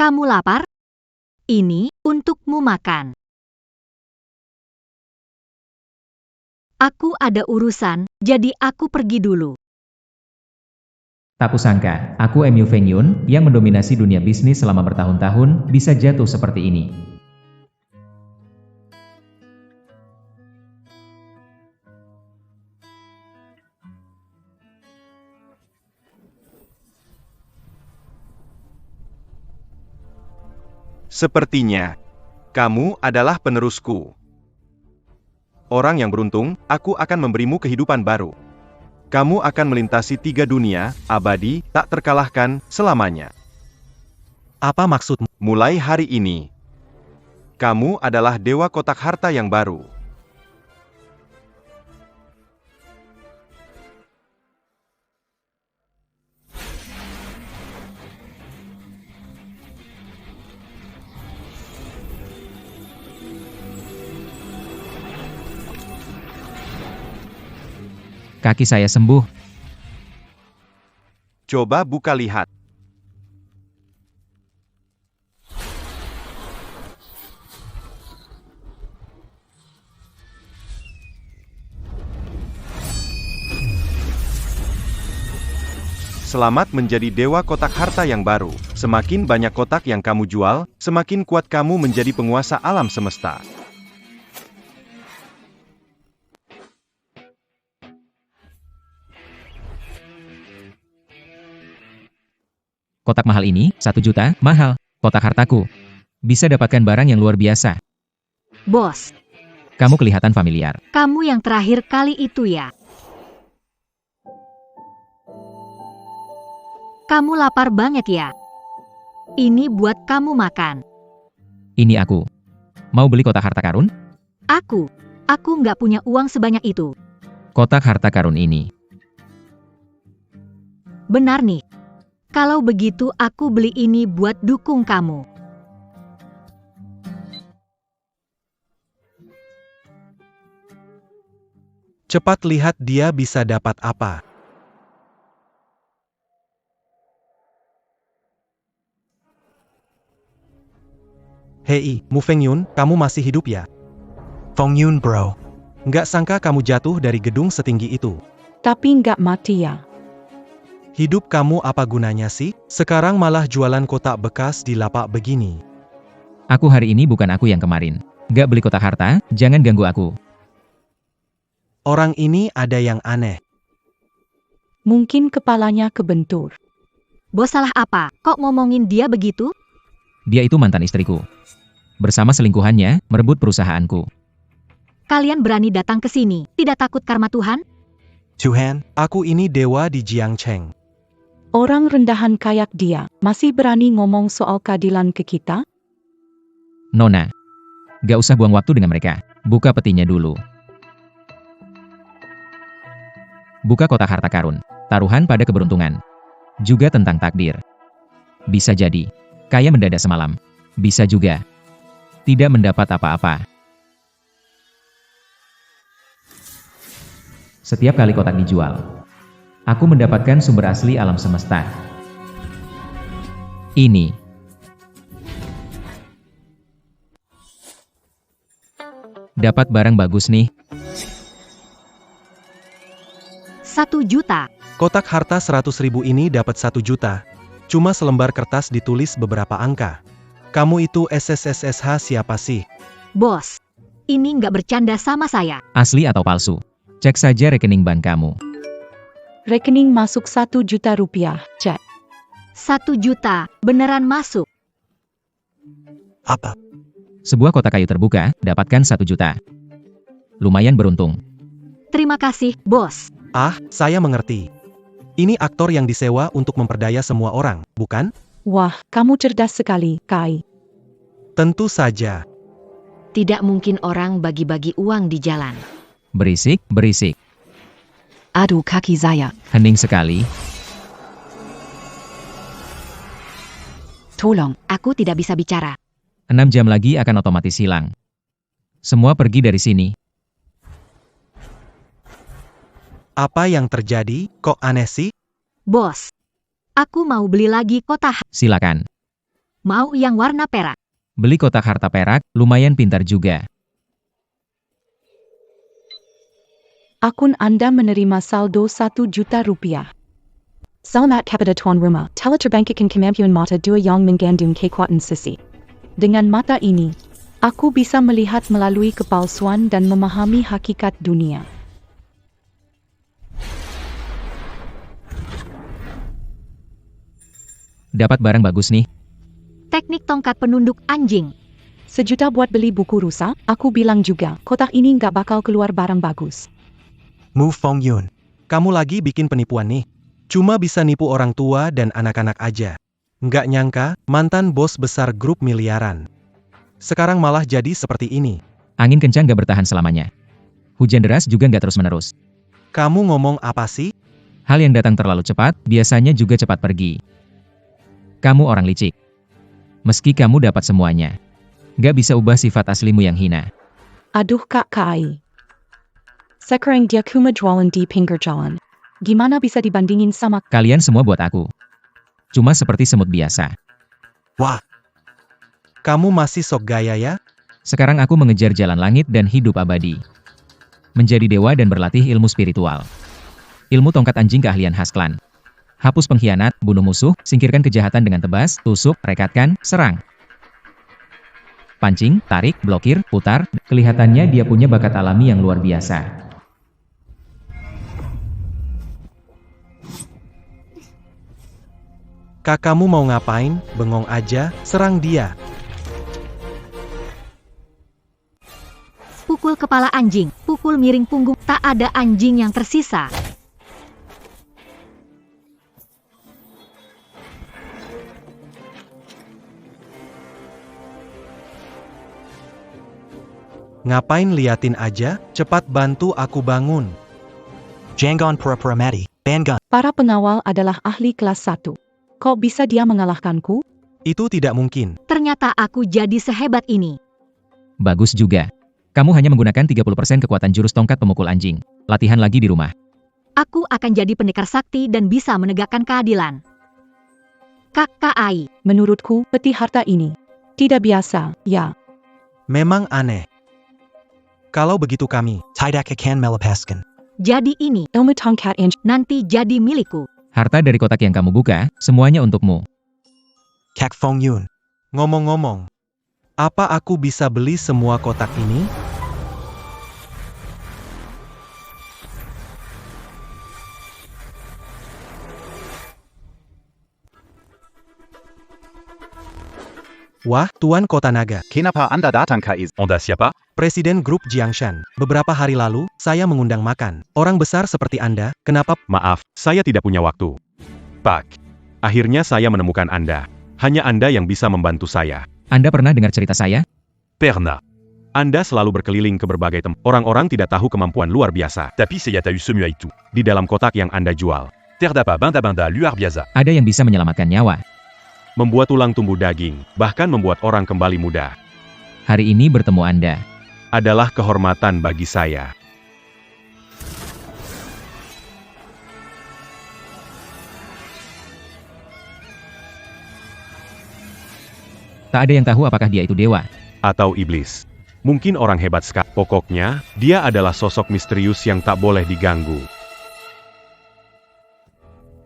Kamu lapar? Ini untukmu makan. Aku ada urusan, jadi aku pergi dulu. Tak kusangka, aku Mu Feng Yun, yang mendominasi dunia bisnis selama bertahun-tahun, bisa jatuh seperti ini. Sepertinya, kamu adalah penerusku. Orang yang beruntung, aku akan memberimu kehidupan baru. Kamu akan melintasi 3 dunia, abadi, tak terkalahkan, selamanya. Apa maksudmu? Mulai hari ini, kamu adalah dewa kotak harta yang baru. Kaki saya sembuh. Coba buka lihat. Selamat menjadi dewa kotak harta yang baru. Semakin banyak kotak yang kamu jual, semakin kuat kamu menjadi penguasa alam semesta. Kotak mahal ini, 1 juta, mahal. Kotak hartaku. Bisa dapatkan barang yang luar biasa. Bos, Kamu kelihatan familiar. kamu yang terakhir kali itu ya? Kamu lapar banget ya? Ini buat kamu makan. Ini aku. Mau beli kotak harta karun? Aku nggak punya uang sebanyak itu. Kotak harta karun ini. Benar nih. Kalau begitu aku beli ini buat dukung kamu. Cepat lihat dia bisa dapat apa. Hei, Mu Feng Yun, kamu masih hidup ya? Feng Yun bro. Nggak sangka kamu jatuh dari gedung setinggi itu. Tapi nggak mati ya. Hidup kamu apa gunanya sih? Sekarang malah jualan kotak bekas di lapak begini. Aku hari ini bukan aku yang kemarin. Gak beli kotak harta, jangan ganggu aku. Orang ini ada yang aneh. Mungkin kepalanya kebentur. Bos salah apa? Kok ngomongin dia begitu? Dia itu mantan istriku. Bersama selingkuhannya, merebut perusahaanku. Kalian berani datang ke sini, tidak takut karma Tuhan? Tuhan, aku ini dewa di Jiangcheng. Orang rendahan kayak dia, masih berani ngomong soal keadilan ke kita? Nona. Gak usah buang waktu dengan mereka. Buka petinya dulu. Buka kotak harta karun. Taruhan pada keberuntungan. Juga tentang takdir. Bisa jadi, kaya mendadak semalam. Bisa juga, tidak mendapat apa-apa. Setiap kali kotak dijual, aku mendapatkan sumber asli alam semesta. Ini. Dapat barang bagus nih. 1 juta. Kotak harta 100.000 ini dapat 1 juta. Cuma selembar kertas ditulis beberapa angka. Kamu itu SSSSH siapa sih? Bos, ini nggak bercanda sama saya. Asli atau palsu? Cek saja rekening bank kamu. Rekening masuk 1 juta rupiah, cek. 1 juta, beneran masuk. Apa? Sebuah kotak kayu terbuka, dapatkan 1 juta. Lumayan beruntung. Terima kasih, bos. Ah, saya mengerti. Ini aktor yang disewa untuk memperdaya semua orang, bukan? Wah, kamu cerdas sekali, Kai. Tentu saja. Tidak mungkin orang bagi-bagi uang di jalan. Berisik, berisik. Aduh kaki saya. Hening sekali. Tolong. Aku tidak bisa bicara. 6 jam lagi akan otomatis hilang. Semua pergi dari sini. Apa yang terjadi? Kok aneh sih? Bos, aku mau beli lagi kotak. Silakan. Mau yang warna perak. Beli kotak harta perak, lumayan pintar juga. Akun Anda menerima saldo 1 juta rupiah. Salamat kepada tuan rumah. Telah terbangkitkan kemampuan mata 2 yang mengandung kekuatan sisi. Dengan mata ini, aku bisa melihat melalui kepalsuan dan memahami hakikat dunia. Dapat barang bagus nih. Teknik tongkat penunduk anjing. 1 juta buat beli buku rusa, aku bilang juga, kotak ini nggak bakal keluar barang bagus. Mu Fong Yun. Kamu lagi bikin penipuan nih. Cuma bisa nipu orang tua dan anak-anak aja. Nggak nyangka, mantan bos besar grup miliaran. Sekarang malah jadi seperti ini. Angin kencang gak bertahan selamanya. Hujan deras juga gak terus-menerus. Kamu ngomong apa sih? Hal yang datang terlalu cepat, biasanya juga cepat pergi. Kamu orang licik. Meski kamu dapat semuanya, gak bisa ubah sifat aslimu yang hina. Aduh Kak Kai. Sekarang dia cuma jualan di pinggir jalan. Gimana bisa dibandingin sama... Kalian semua buat aku. Cuma seperti semut biasa. Wah. Kamu masih sok gaya ya? Sekarang aku mengejar jalan langit dan hidup abadi. Menjadi dewa dan berlatih ilmu spiritual. Ilmu tongkat anjing keahlian khas klan. Hapus pengkhianat, bunuh musuh, singkirkan kejahatan dengan tebas, tusuk, rekatkan, serang. Pancing, tarik, blokir, putar. Kelihatannya dia punya bakat alami yang luar biasa. Kakakmu mau ngapain? Bengong aja, serang dia. Pukul kepala anjing, pukul miring punggung, tak ada anjing yang tersisa. Ngapain liatin aja? Cepat bantu aku bangun. Jangan pura-pura mati. Bangun. Para pengawal adalah ahli kelas 1. Kok bisa dia mengalahkanku? Itu tidak mungkin. Ternyata aku jadi sehebat ini. Bagus juga. Kamu hanya menggunakan 30% kekuatan jurus tongkat pemukul anjing. Latihan lagi di rumah. Aku akan jadi pendekar sakti dan bisa menegakkan keadilan. Kakak Ai. Menurutku, peti harta ini tidak biasa, ya. Memang aneh. Kalau begitu kami, Tidak akan melepaskan. Jadi ini, Ilmu tongkat anjing. nanti jadi milikku. Harta dari kotak yang kamu buka, semuanya untukmu. Kak Fong Yun. ngomong-ngomong, apa aku bisa beli semua kotak ini? Wah, Tuan Kota Naga, Kenapa Anda datang ke Anda siapa? Presiden Grup Jiangshan. Beberapa hari lalu, saya mengundang makan. Orang besar seperti Anda, kenapa? Maaf, saya tidak punya waktu. Pak, akhirnya saya menemukan Anda. Hanya Anda yang bisa membantu saya. Anda pernah dengar cerita saya? Pernah. Anda selalu berkeliling ke berbagai tempat. Orang-orang tidak tahu kemampuan luar biasa. Tapi saya tahu semua itu. Di dalam kotak yang Anda jual. Terdapat benda-benda luar biasa. Ada yang bisa menyelamatkan nyawa. Membuat tulang tumbuh daging, bahkan membuat orang kembali muda. Hari ini bertemu Anda Adalah kehormatan bagi saya. tak ada yang tahu apakah dia itu dewa. Atau iblis. Mungkin orang hebat sekali. Pokoknya, dia adalah sosok misterius yang tak boleh diganggu.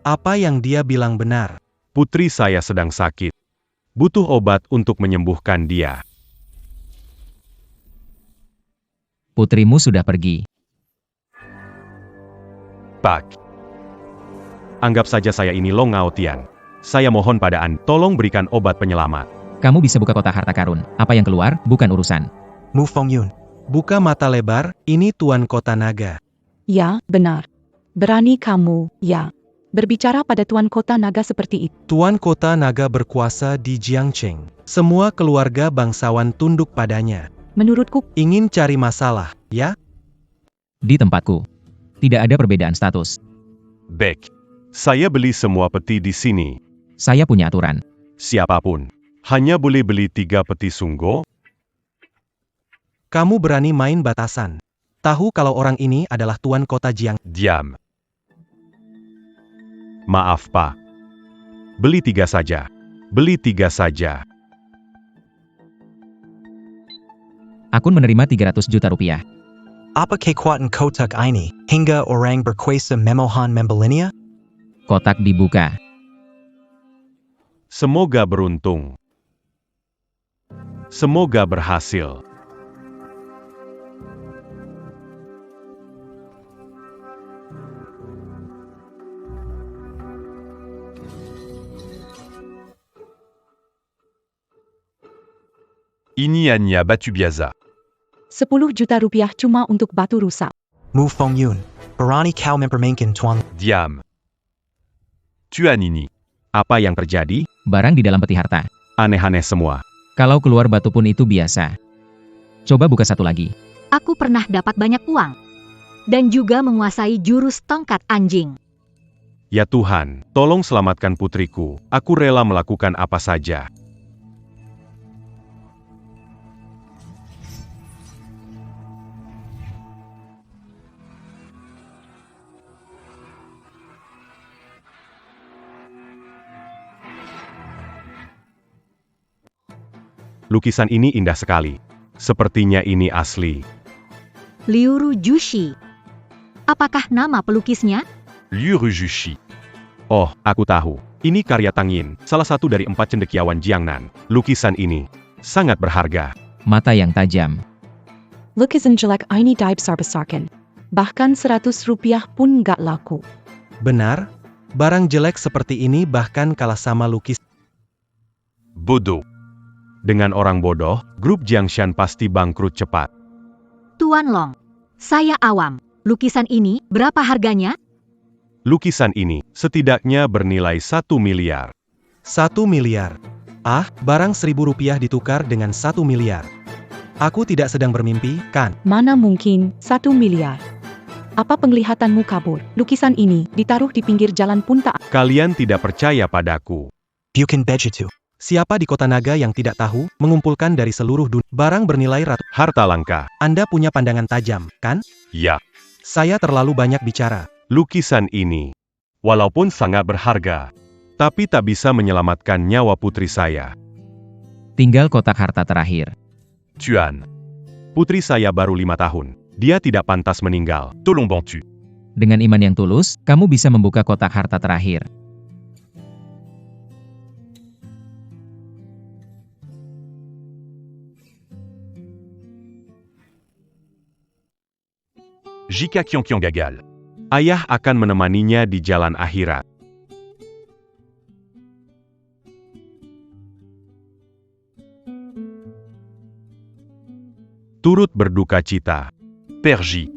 Apa yang dia bilang benar? Putri saya sedang sakit. Butuh obat untuk menyembuhkan dia. Putrimu sudah pergi. Pak. Anggap saja saya ini Long Ngao Tian. Saya mohon pada Anda, tolong berikan obat penyelamat. Kamu bisa buka kotak harta karun. Apa yang keluar, bukan urusan. Mu Fong Yun. Buka mata lebar, ini Tuan Kota Naga. Ya, benar. Berani kamu, ya. Berbicara pada Tuan Kota Naga seperti itu. Tuan Kota Naga berkuasa di Jiangcheng. Semua keluarga bangsawan tunduk padanya. Menurutku, Ingin cari masalah, ya? Di tempatku, tidak ada perbedaan status. Baik. Saya beli semua peti di sini. Saya punya aturan. Siapapun. Hanya boleh beli 3 peti sunggo. Kamu berani main batasan. Tahu kalau orang ini adalah Tuan Kota Jiang. Diam. Maaf, Pak. Beli 3 saja. Beli 3 saja. Akun menerima 300 juta rupiah. Apa kekuatan kotak ini, hingga orang berkuasa memohon membelinya? Kotak dibuka. Semoga beruntung. Semoga berhasil. Ini hanya batu biasa. 10 juta rupiah cuma untuk batu rusak. Mu Fong Yun. Berani kau mempermainkan tuan. Diam. Tuan ini. Apa yang terjadi? Barang di dalam peti harta. Aneh-aneh semua. Kalau keluar batu pun itu biasa. Coba buka satu lagi. Aku pernah dapat banyak uang. Dan juga menguasai jurus tongkat anjing. Ya Tuhan, tolong selamatkan putriku. Aku rela melakukan apa saja. Lukisan ini indah sekali. Sepertinya ini asli. Liu Jushi. Apakah nama pelukisnya? Liu Rujushi. Oh, aku tahu. Ini karya Tang Yin, salah satu dari 4 cendekiawan Jiangnan. Lukisan ini sangat berharga. Mata yang tajam. Lukisan jelek ini dibesar-besarkan. Bahkan 100 rupiah pun nggak laku. Benar? Barang jelek seperti ini bahkan kalah sama lukis. Bodoh. Dengan orang bodoh, grup Jiangshan pasti bangkrut cepat. Tuan Long. Saya awam. Lukisan ini berapa harganya? Lukisan ini setidaknya bernilai 1 miliar. 1 miliar. Ah, barang 1.000 rupiah ditukar dengan 1 miliar. Aku tidak sedang bermimpi, kan? Mana mungkin 1 miliar. Apa penglihatanmu kabur? Lukisan ini ditaruh di pinggir jalan pun tak. Kalian tidak percaya padaku. Bukan begitu. Siapa di kota naga yang tidak tahu, mengumpulkan dari seluruh dunia barang bernilai Harta langka. Anda punya pandangan tajam, kan? Ya, Saya terlalu banyak bicara. lukisan ini, walaupun sangat berharga, tapi tak bisa menyelamatkan nyawa putri saya. Tinggal kotak harta terakhir. Tuan, putri saya baru 5 tahun. Dia tidak pantas meninggal. Tolong bantu. Dengan iman yang tulus, kamu bisa membuka kotak harta terakhir. Jika Kyong gagal. Ayah akan menemaninya di jalan akhirat. Turut berduka cita. Perji.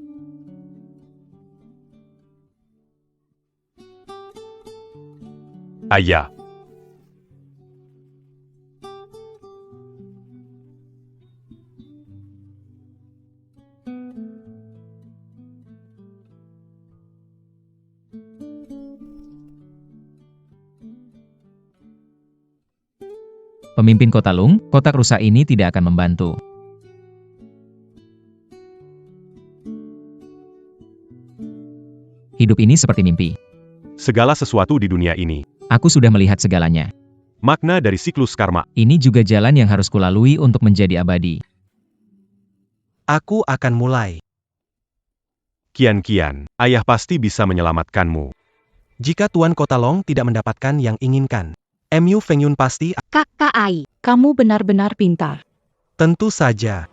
Ayah. Pemimpin kota Lung, kotak rusak ini tidak akan membantu. Hidup ini seperti mimpi. Segala sesuatu di dunia ini. Aku sudah melihat segalanya. Makna dari siklus karma. Ini juga jalan yang harus kulalui untuk menjadi abadi. Aku akan mulai. Kian-kian, ayah pasti bisa menyelamatkanmu. Jika Tuan Kota Long tidak mendapatkan yang inginkan, Mu Feng Yun pasti Kakak Ai. Kamu benar-benar pintar. tentu saja.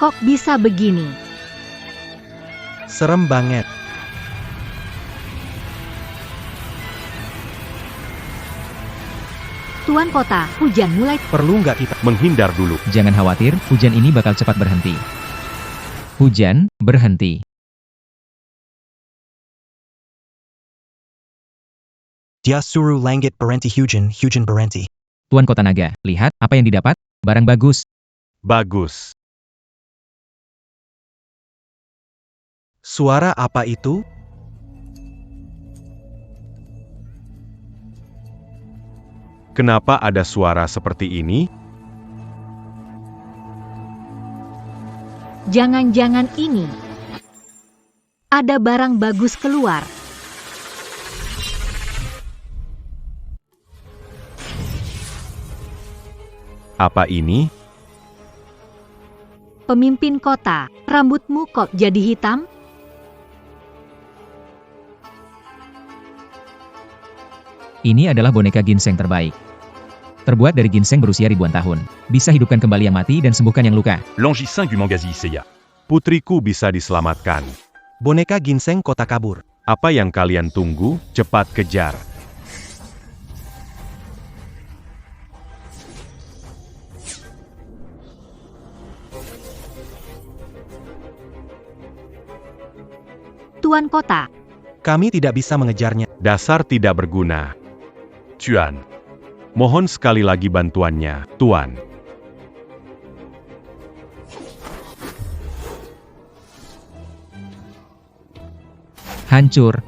Kok bisa begini? Serem banget. Tuan Kota, hujan mulai. Perlu nggak kita? Menghindar dulu. Jangan khawatir, hujan ini bakal cepat berhenti. Hujan, berhenti. Dia suruh langit berhenti hujan berhenti. Tuan Kota Naga, lihat, apa yang didapat? Barang bagus. Bagus. Suara apa itu? Kenapa ada suara seperti ini? Jangan-jangan ini. Ada barang bagus keluar. Apa ini? Pemimpin kota, rambutmu kok jadi hitam? Ini adalah boneka ginseng terbaik. Terbuat dari ginseng berusia ribuan tahun. Bisa hidupkan kembali yang mati dan sembuhkan yang luka. L'Angie 5 du Mangazi Seiya. Putriku bisa diselamatkan. Boneka ginseng kota kabur. Apa yang kalian tunggu? Cepat kejar. Tuan kota, Kami tidak bisa mengejarnya. Dasar tidak berguna. Tuan. Mohon sekali lagi bantuannya, Tuan. Hancur.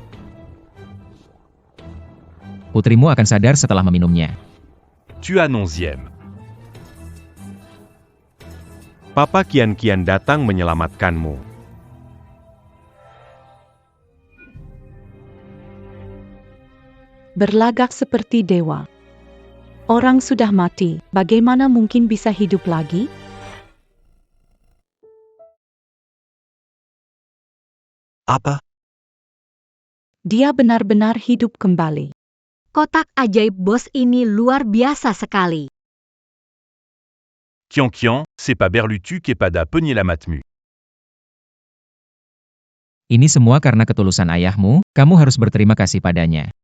Putrimu akan sadar setelah meminumnya. Tuan 11e. Papa kian-kian datang menyelamatkanmu. Berlagak seperti dewa. Orang sudah mati, bagaimana mungkin bisa hidup lagi? Apa? Dia benar-benar hidup kembali. kotak ajaib bos ini luar biasa sekali. Kian, c'est pas Berlutu Kepada Penier la Matmu. Ini semua karena ketulusan ayahmu, kamu harus berterima kasih padanya.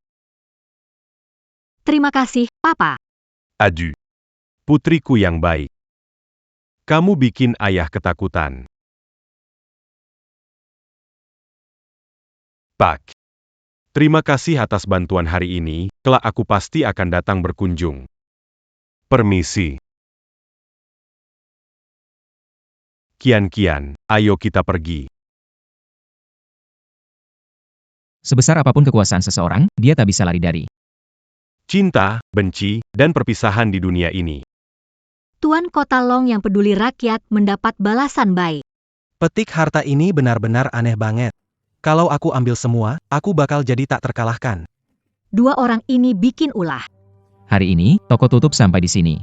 Terima kasih, Papa. Adu. Putriku yang baik. Kamu bikin ayah ketakutan. Pak. Terima kasih atas bantuan hari ini, kelak aku pasti akan datang berkunjung. Permisi. Kian-kian, ayo kita pergi. Sebesar apapun kekuasaan seseorang, dia tak bisa lari dari Cinta, benci, dan perpisahan di dunia ini. Tuan Kota Long yang peduli rakyat mendapat balasan baik. Petik harta ini benar-benar aneh banget. Kalau aku ambil semua, aku bakal jadi tak terkalahkan. Dua orang ini bikin ulah. Hari ini, toko tutup sampai di sini.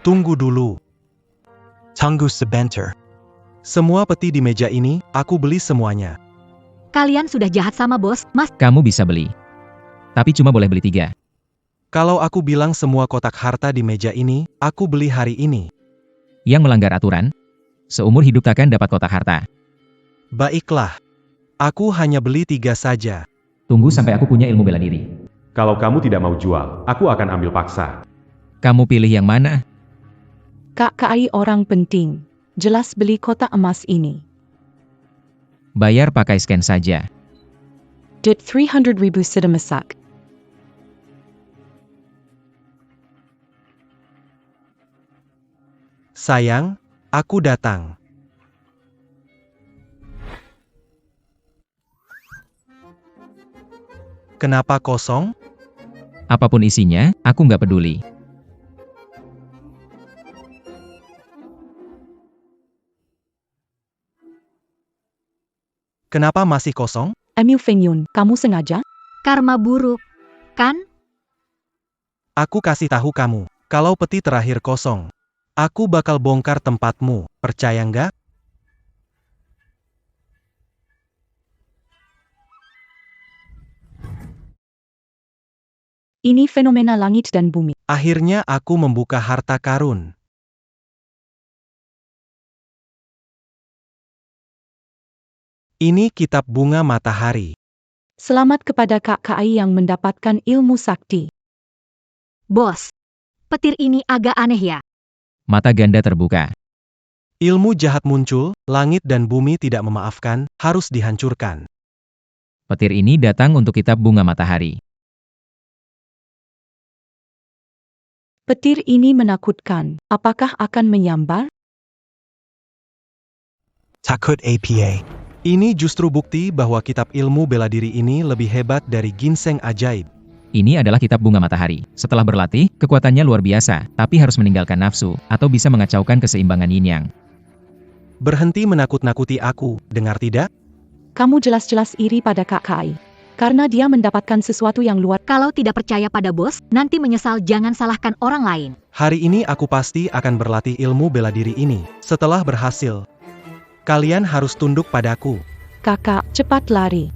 Tunggu dulu. Tunggu sebentar. Semua peti di meja ini, aku beli semuanya. Kalian sudah jahat sama bos, Mas. Kamu bisa beli. Tapi cuma boleh beli 3. Kalau aku bilang semua kotak harta di meja ini, aku beli hari ini. Yang melanggar aturan, seumur hidup takkan dapat kotak harta. Baiklah. Aku hanya beli 3 saja. Tunggu sampai aku punya ilmu bela diri. Kalau kamu tidak mau jual, aku akan ambil paksa. Kamu pilih yang mana? KKI orang penting. Jelas beli kotak emas ini. Bayar pakai scan saja. Dut 300,000 sudah masak. Sayang, aku datang. Kenapa kosong? Apapun isinya, aku nggak peduli. Kenapa masih kosong? Emu Fengyun, kamu sengaja? Karma buruk, kan? Aku kasih tahu kamu, kalau peti terakhir kosong, aku bakal bongkar tempatmu, percaya nggak? Ini fenomena langit dan bumi. Akhirnya aku membuka harta karun. Ini kitab bunga matahari. Selamat kepada KKI yang mendapatkan ilmu sakti. Bos, petir ini agak aneh ya. Mata ganda terbuka. Ilmu jahat muncul, langit dan bumi tidak memaafkan, harus dihancurkan. Petir ini datang untuk kitab bunga matahari. Petir ini menakutkan. Apakah akan menyambar? Takut APA. Ini justru bukti bahwa kitab ilmu bela diri ini lebih hebat dari ginseng ajaib. Ini adalah kitab bunga matahari. Setelah berlatih, kekuatannya luar biasa, tapi harus meninggalkan nafsu, atau bisa mengacaukan keseimbangan yin-yang. Berhenti menakut-nakuti aku, dengar tidak? Kamu jelas-jelas iri pada Kak Kai. Karena dia mendapatkan sesuatu yang luar. Kalau tidak percaya pada bos, nanti menyesal, jangan salahkan orang lain. Hari ini aku pasti akan berlatih ilmu bela diri ini. Setelah berhasil, kalian harus tunduk padaku. Kakak, cepat lari.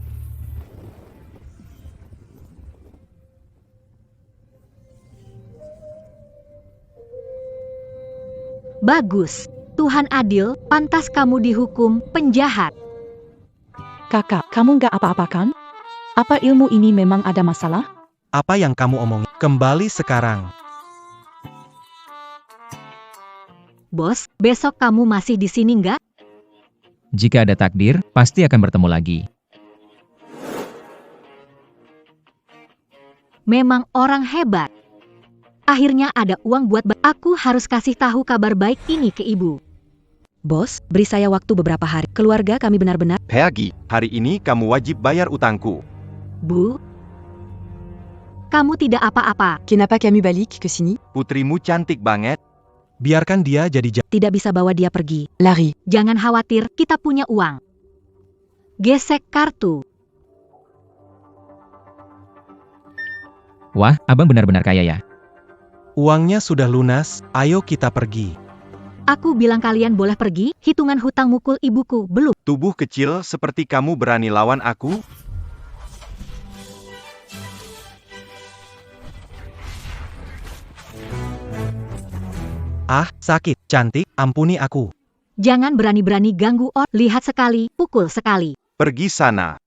Bagus. Tuhan adil, pantas kamu dihukum, penjahat. Kakak, kamu gak apa-apa kan? Apa ilmu ini memang ada masalah? Apa yang kamu omong? Kembali sekarang. Bos, besok kamu masih di sini nggak? Jika ada takdir, pasti akan bertemu lagi. Memang orang hebat. Akhirnya ada uang buat aku harus kasih tahu kabar baik ini ke ibu. Bos, beri saya waktu beberapa hari. Keluarga kami benar-benar. Heagi, hari ini kamu wajib bayar utangku. Bu, kamu tidak apa-apa. Kenapa kami balik ke sini? Putrimu cantik banget. Biarkan dia jadi Tidak bisa bawa dia pergi. Lari. Jangan khawatir, kita punya uang. Gesek kartu. Wah, abang benar-benar kaya ya. Uangnya sudah lunas, ayo kita pergi. Aku bilang kalian boleh pergi, hitungan hutang mukul ibuku, belum. Tubuh kecil seperti kamu berani lawan aku? Ah, sakit, cantik, ampuni aku. Jangan berani-berani ganggu orang, lihat sekali, pukul sekali. Pergi sana.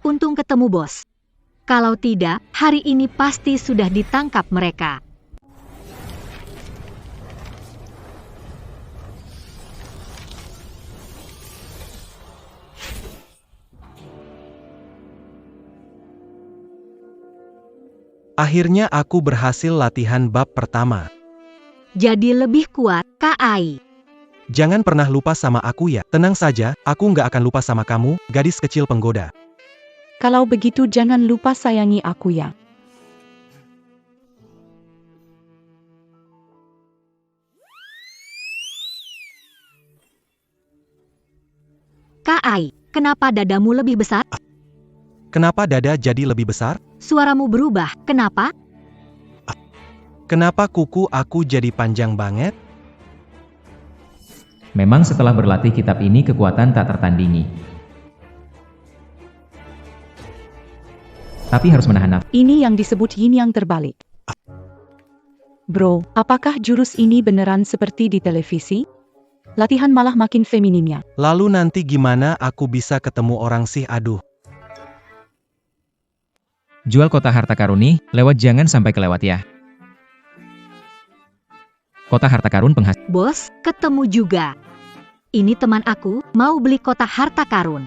Untung ketemu bos. Kalau tidak, hari ini pasti sudah ditangkap mereka. Akhirnya aku berhasil latihan bab pertama. Jadi lebih kuat, Kak Ai. Jangan pernah lupa sama aku ya. Tenang saja, aku nggak akan lupa sama kamu, gadis kecil penggoda. Kalau begitu jangan lupa sayangi aku ya. Kak Ai, kenapa dadamu lebih besar? Kenapa dada jadi lebih besar? Suaramu berubah, kenapa? Kenapa kuku aku jadi panjang banget? Memang setelah berlatih kitab ini kekuatan tak tertandingi. Tapi harus menahan nafsu. Ini yang disebut yin yang terbalik. Bro, apakah jurus ini beneran seperti di televisi? Latihan malah makin femininnya. Lalu nanti gimana aku bisa ketemu orang sih, aduh. Jual kotak harta karun nih, lewat jangan sampai kelewat ya. Kotak harta karun penghasil. Bos, ketemu juga. Ini teman aku, mau beli kotak harta karun.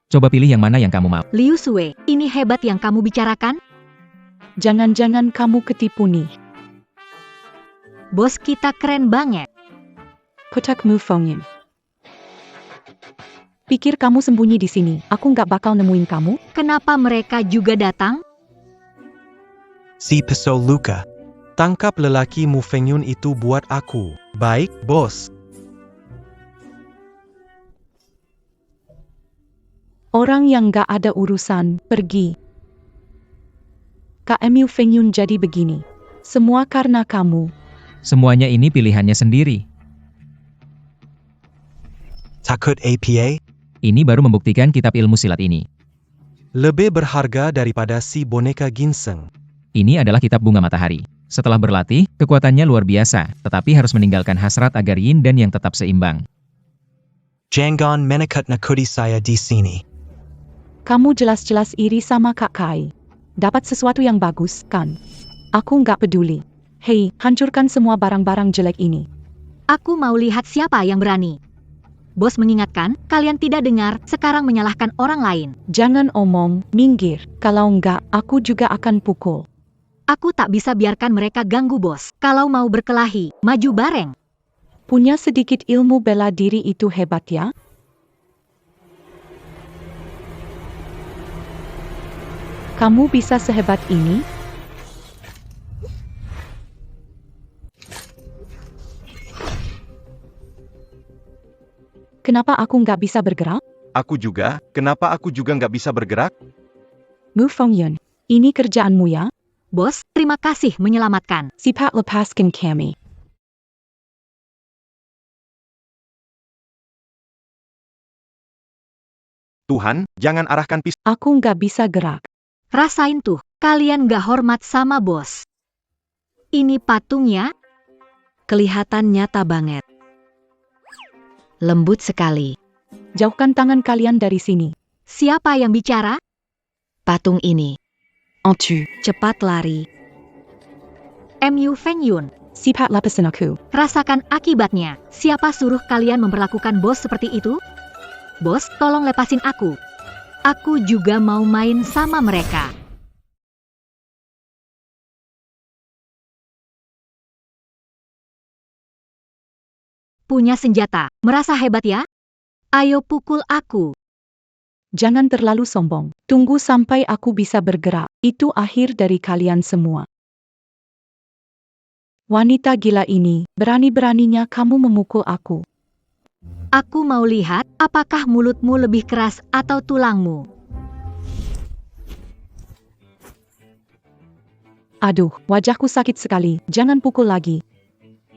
Coba pilih yang mana yang kamu mau. Liu Sue, ini hebat yang kamu bicarakan? Jangan-jangan kamu ketipu nih. Bos kita keren banget. Kotak Mu Fongyin. Pikir kamu sembunyi di sini, aku nggak bakal nemuin kamu? Kenapa mereka juga datang? Si Piso Luka. Tangkap lelaki Mu Fengyun itu buat aku. Baik, bos. Orang yang nggak ada urusan, pergi. Kak Mu Fengyun jadi begini. Semua karena kamu. Semuanya ini pilihannya sendiri. Takut APA? Ini baru membuktikan kitab ilmu silat ini. Lebih berharga daripada si boneka ginseng. Ini adalah kitab bunga matahari. Setelah berlatih, kekuatannya luar biasa, tetapi harus meninggalkan hasrat agar yin dan yang tetap seimbang. Jangan menakut nakuti saya di sini. Kamu jelas-jelas iri sama Kak Kai. Dapat sesuatu yang bagus, kan? Aku nggak peduli. Hei, hancurkan semua barang-barang jelek ini. Aku mau lihat siapa yang berani. Bos mengingatkan, kalian tidak dengar, sekarang menyalahkan orang lain. Jangan omong, minggir. Kalau enggak, aku juga akan pukul. Aku tak bisa biarkan mereka ganggu bos. Kalau mau berkelahi, maju bareng. Punya sedikit ilmu bela diri itu hebat ya? Kamu bisa sehebat ini? Kenapa aku nggak bisa bergerak? Kenapa aku juga nggak bisa bergerak? Mu Fengyun, ini kerjaanmu ya? Bos, terima kasih menyelamatkan. Cepat lepaskan kami. Tuhan, jangan arahkan pistol. Aku nggak bisa gerak. Rasain tuh, kalian gak hormat sama bos. Ini patungnya Kelihatan nyata banget. Lembut sekali. Jauhkan tangan kalian dari sini. siapa yang bicara? Patung ini. Entu. Cepat lari. Mu Fengyun, Cepat lepasin aku. rasakan akibatnya. Siapa suruh kalian memperlakukan bos seperti itu? Bos, tolong lepasin aku. Aku juga mau main sama mereka. Punya senjata, merasa hebat ya? Ayo pukul aku. Jangan terlalu sombong. Tunggu sampai aku bisa bergerak. Itu akhir dari kalian semua. Wanita gila ini, berani-beraninya kamu memukul aku. Aku mau lihat apakah mulutmu lebih keras atau tulangmu. Aduh, wajahku sakit sekali. Jangan pukul lagi.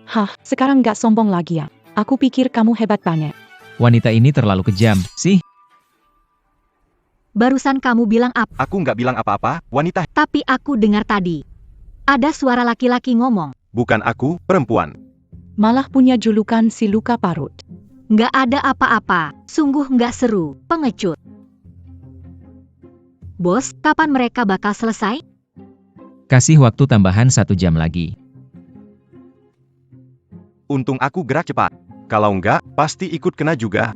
Hah, sekarang gak sombong lagi ya. Aku pikir kamu hebat banget. Wanita ini terlalu kejam, sih. Barusan kamu bilang apa? Aku nggak bilang apa-apa, wanita. Tapi aku dengar tadi. Ada suara laki-laki ngomong. Bukan aku, perempuan. Malah punya julukan si luka parut. Nggak ada apa-apa, sungguh nggak seru, pengecut. Bos, kapan mereka bakal selesai? Kasih waktu tambahan 1 jam lagi. Untung aku gerak cepat. Kalau nggak, pasti ikut kena juga.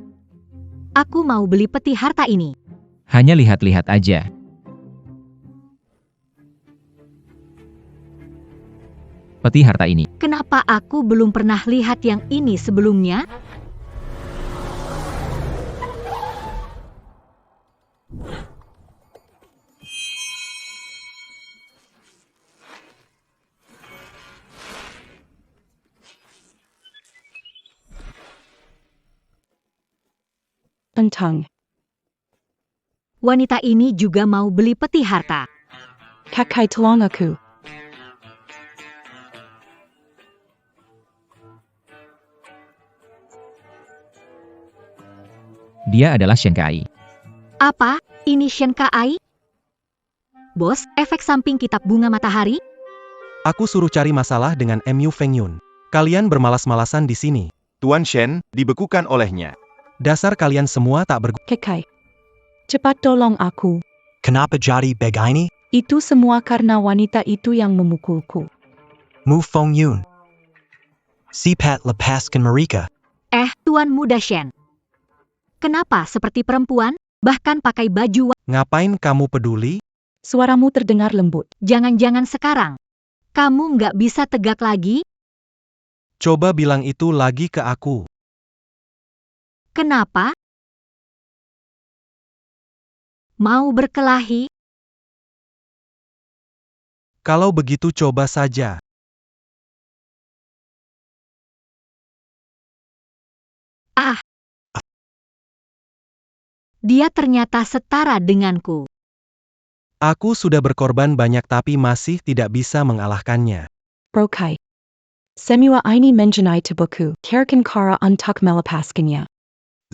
Aku mau beli peti harta ini. Hanya lihat-lihat aja. Peti harta ini. Kenapa aku belum pernah lihat yang ini sebelumnya? Entang. Wanita ini juga mau beli peti harta. Kakak tolong aku. Dia adalah Shenkai. Apa? Ini Shenkai? Bos, efek samping kitab bunga matahari? Aku suruh cari masalah dengan Mu Fengyun. Kalian bermalas-malasan di sini. Tuan Shen, dibekukan olehnya. Dasar kalian semua tak berguna. Kakak. Cepat tolong aku. Kenapa jadi begini? Itu semua karena wanita itu yang memukulku. Mu Fengyun. Cepat lepaskan mereka. Tuan muda Shen. Kenapa seperti perempuan? Bahkan pakai baju Ngapain kamu peduli? Suaramu terdengar lembut. Jangan-jangan sekarang. Kamu nggak bisa tegak lagi? Coba bilang itu lagi ke aku. Kenapa? Mau berkelahi? Kalau begitu coba saja. Dia ternyata setara denganku. Aku sudah berkorban banyak tapi masih tidak bisa mengalahkannya. Brokai. Semua ini menjenai tubuhku. Karakan kara untuk melepaskannya.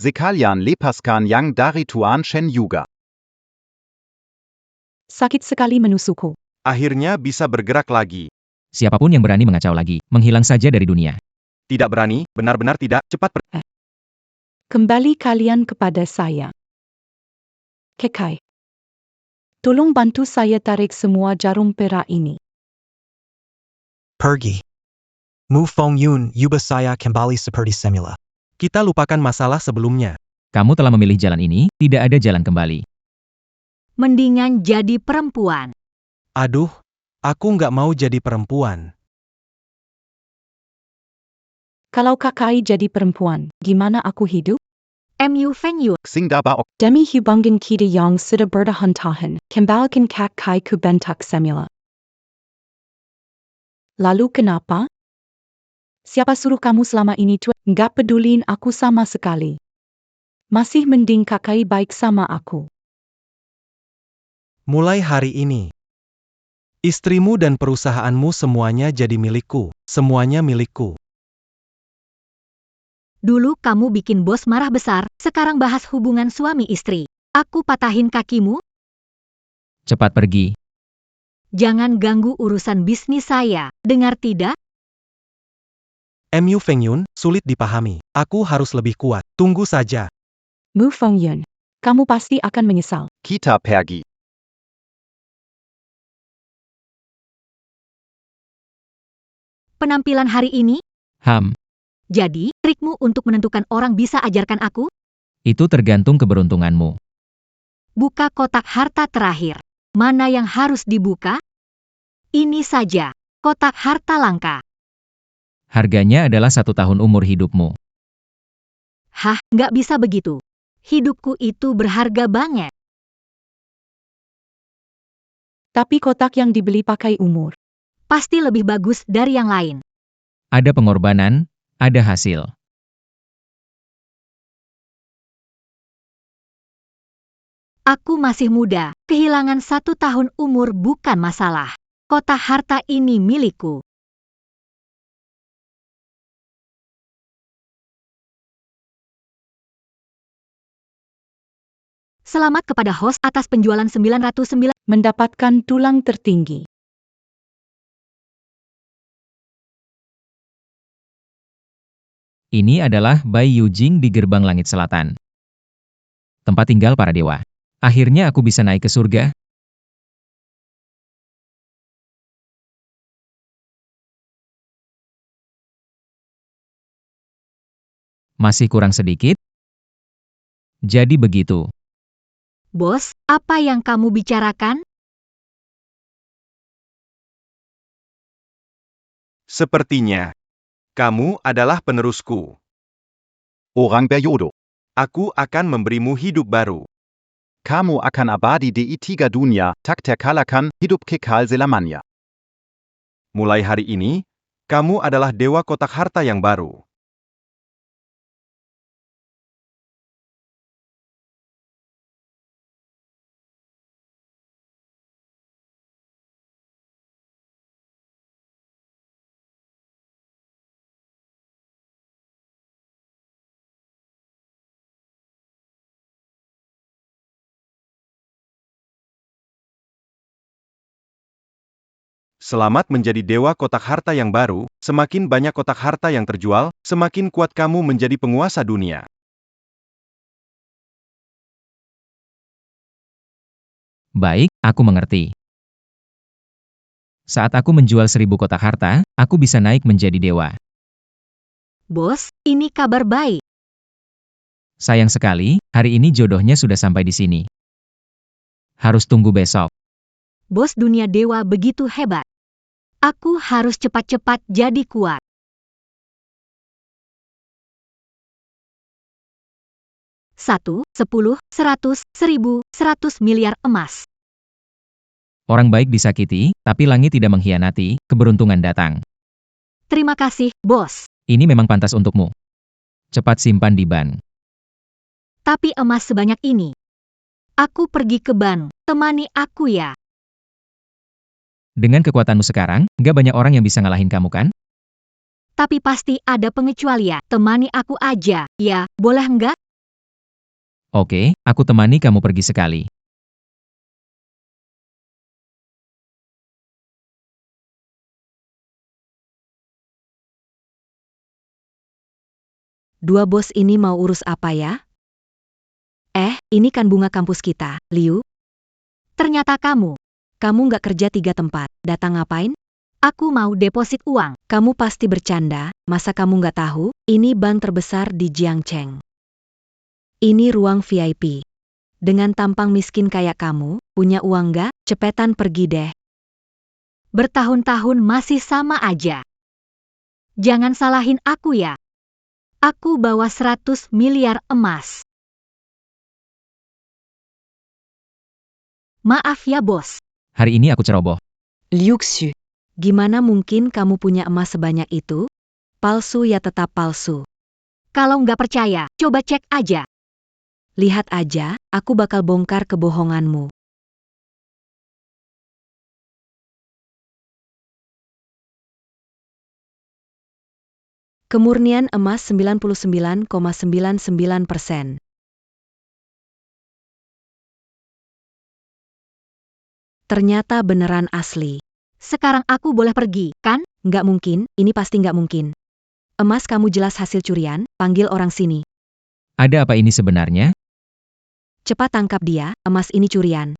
Sekalian lepaskan yang dari Tuan Shen juga. Sakit sekali menusukku. Akhirnya bisa bergerak lagi. Siapapun yang berani mengacau lagi, menghilang saja dari dunia. Tidak berani, benar-benar tidak, cepat pergi. Kembali kalian kepada saya. Kekai. Tolong bantu saya tarik semua jarum perak ini. Pergi. Mu Fengyun ubah saya kembali seperti semula. Kita lupakan masalah sebelumnya. Kamu telah memilih jalan ini, tidak ada jalan kembali. Mendingan jadi perempuan. Aduh, aku nggak mau jadi perempuan. Kalau Kakai jadi perempuan, gimana aku hidup? Mu Feng Yun. Xing daba ok. Demi hubungan kita yang sudah bertahun-tahun, kembalikan kak kai ku bentak semula. Lalu kenapa? Siapa suruh kamu selama ini tuh? Nggak pedulin aku sama sekali. Masih mending kakai baik sama aku. Mulai hari ini, istrimu dan perusahaanmu semuanya jadi milikku. Semuanya milikku. Dulu kamu bikin bos marah besar, sekarang bahas hubungan suami istri. Aku patahin kakimu? Cepat pergi. Jangan ganggu urusan bisnis saya, dengar tidak? Mu Feng Yun, sulit dipahami. Aku harus lebih kuat. Tunggu saja. Mu Feng Yun, kamu pasti akan menyesal. Kita pergi. Penampilan hari ini? Jadi, trikmu untuk menentukan orang bisa ajarkan aku? Itu tergantung keberuntunganmu. Buka kotak harta terakhir. Mana yang harus dibuka? Ini saja, kotak harta langka. Harganya adalah 1 tahun umur hidupmu. Hah, nggak bisa begitu. Hidupku itu berharga banget. Tapi kotak yang dibeli pakai umur. Pasti lebih bagus dari yang lain. Ada pengorbanan, ada hasil. Aku masih muda, kehilangan 1 tahun umur bukan masalah. Kotak harta ini milikku. Selamat kepada host atas penjualan 909. Mendapatkan tulang tertinggi. Ini adalah Bai Yujing di Gerbang Langit Selatan. Tempat tinggal para dewa. Akhirnya aku bisa naik ke surga. Masih kurang sedikit? Jadi begitu. Bos, apa yang kamu bicarakan? Sepertinya, kamu adalah penerusku. Orang Berjodo. Aku akan memberimu hidup baru. Kamu akan abadi di tiga dunia, tak terkalahkan, hidup kekal selamanya. Mulai hari ini, kamu adalah dewa kotak harta yang baru. Selamat menjadi dewa kotak harta yang baru. Semakin banyak kotak harta yang terjual, semakin kuat kamu menjadi penguasa dunia. Baik, aku mengerti. Saat aku menjual 1000 kotak harta, aku bisa naik menjadi dewa. Bos, ini kabar baik. Sayang sekali, hari ini jodohnya sudah sampai di sini. Harus tunggu besok. Bos dunia dewa begitu hebat. Aku harus cepat-cepat jadi kuat. Satu, 10, 100, 1000, 100 miliar emas. Orang baik disakiti, tapi langit tidak mengkhianati, keberuntungan datang. Terima kasih, bos. Ini memang pantas untukmu. Cepat simpan di bank. Tapi emas sebanyak ini. Aku pergi ke bank, temani aku ya. Dengan kekuatanmu sekarang, nggak banyak orang yang bisa ngalahin kamu kan? Tapi pasti ada pengecualian. Temani aku aja, ya, boleh nggak? Oke, aku temani kamu pergi sekali. Dua bos ini mau urus apa ya? Ini kan bunga kampus kita, Liu. Ternyata kamu. Kamu nggak kerja 3 tempat, datang ngapain? Aku mau deposit uang. Kamu pasti bercanda, masa kamu nggak tahu? Ini bank terbesar di Jiangcheng. Ini ruang VIP. Dengan tampang miskin kayak kamu, punya uang nggak? Cepetan pergi deh. Bertahun-tahun masih sama aja. Jangan salahin aku ya. Aku bawa 100 miliar emas. Maaf ya, bos. Hari ini aku ceroboh. Liu Xu. Gimana mungkin kamu punya emas sebanyak itu? Palsu ya tetap palsu. Kalau nggak percaya, coba cek aja. Lihat aja, aku bakal bongkar kebohonganmu. Kemurnian emas 99,99%. Ternyata beneran asli. Sekarang aku boleh pergi, kan? Nggak mungkin, ini pasti nggak mungkin. Emas kamu jelas hasil curian, panggil orang sini. Ada apa ini sebenarnya? Cepat tangkap dia, emas ini curian.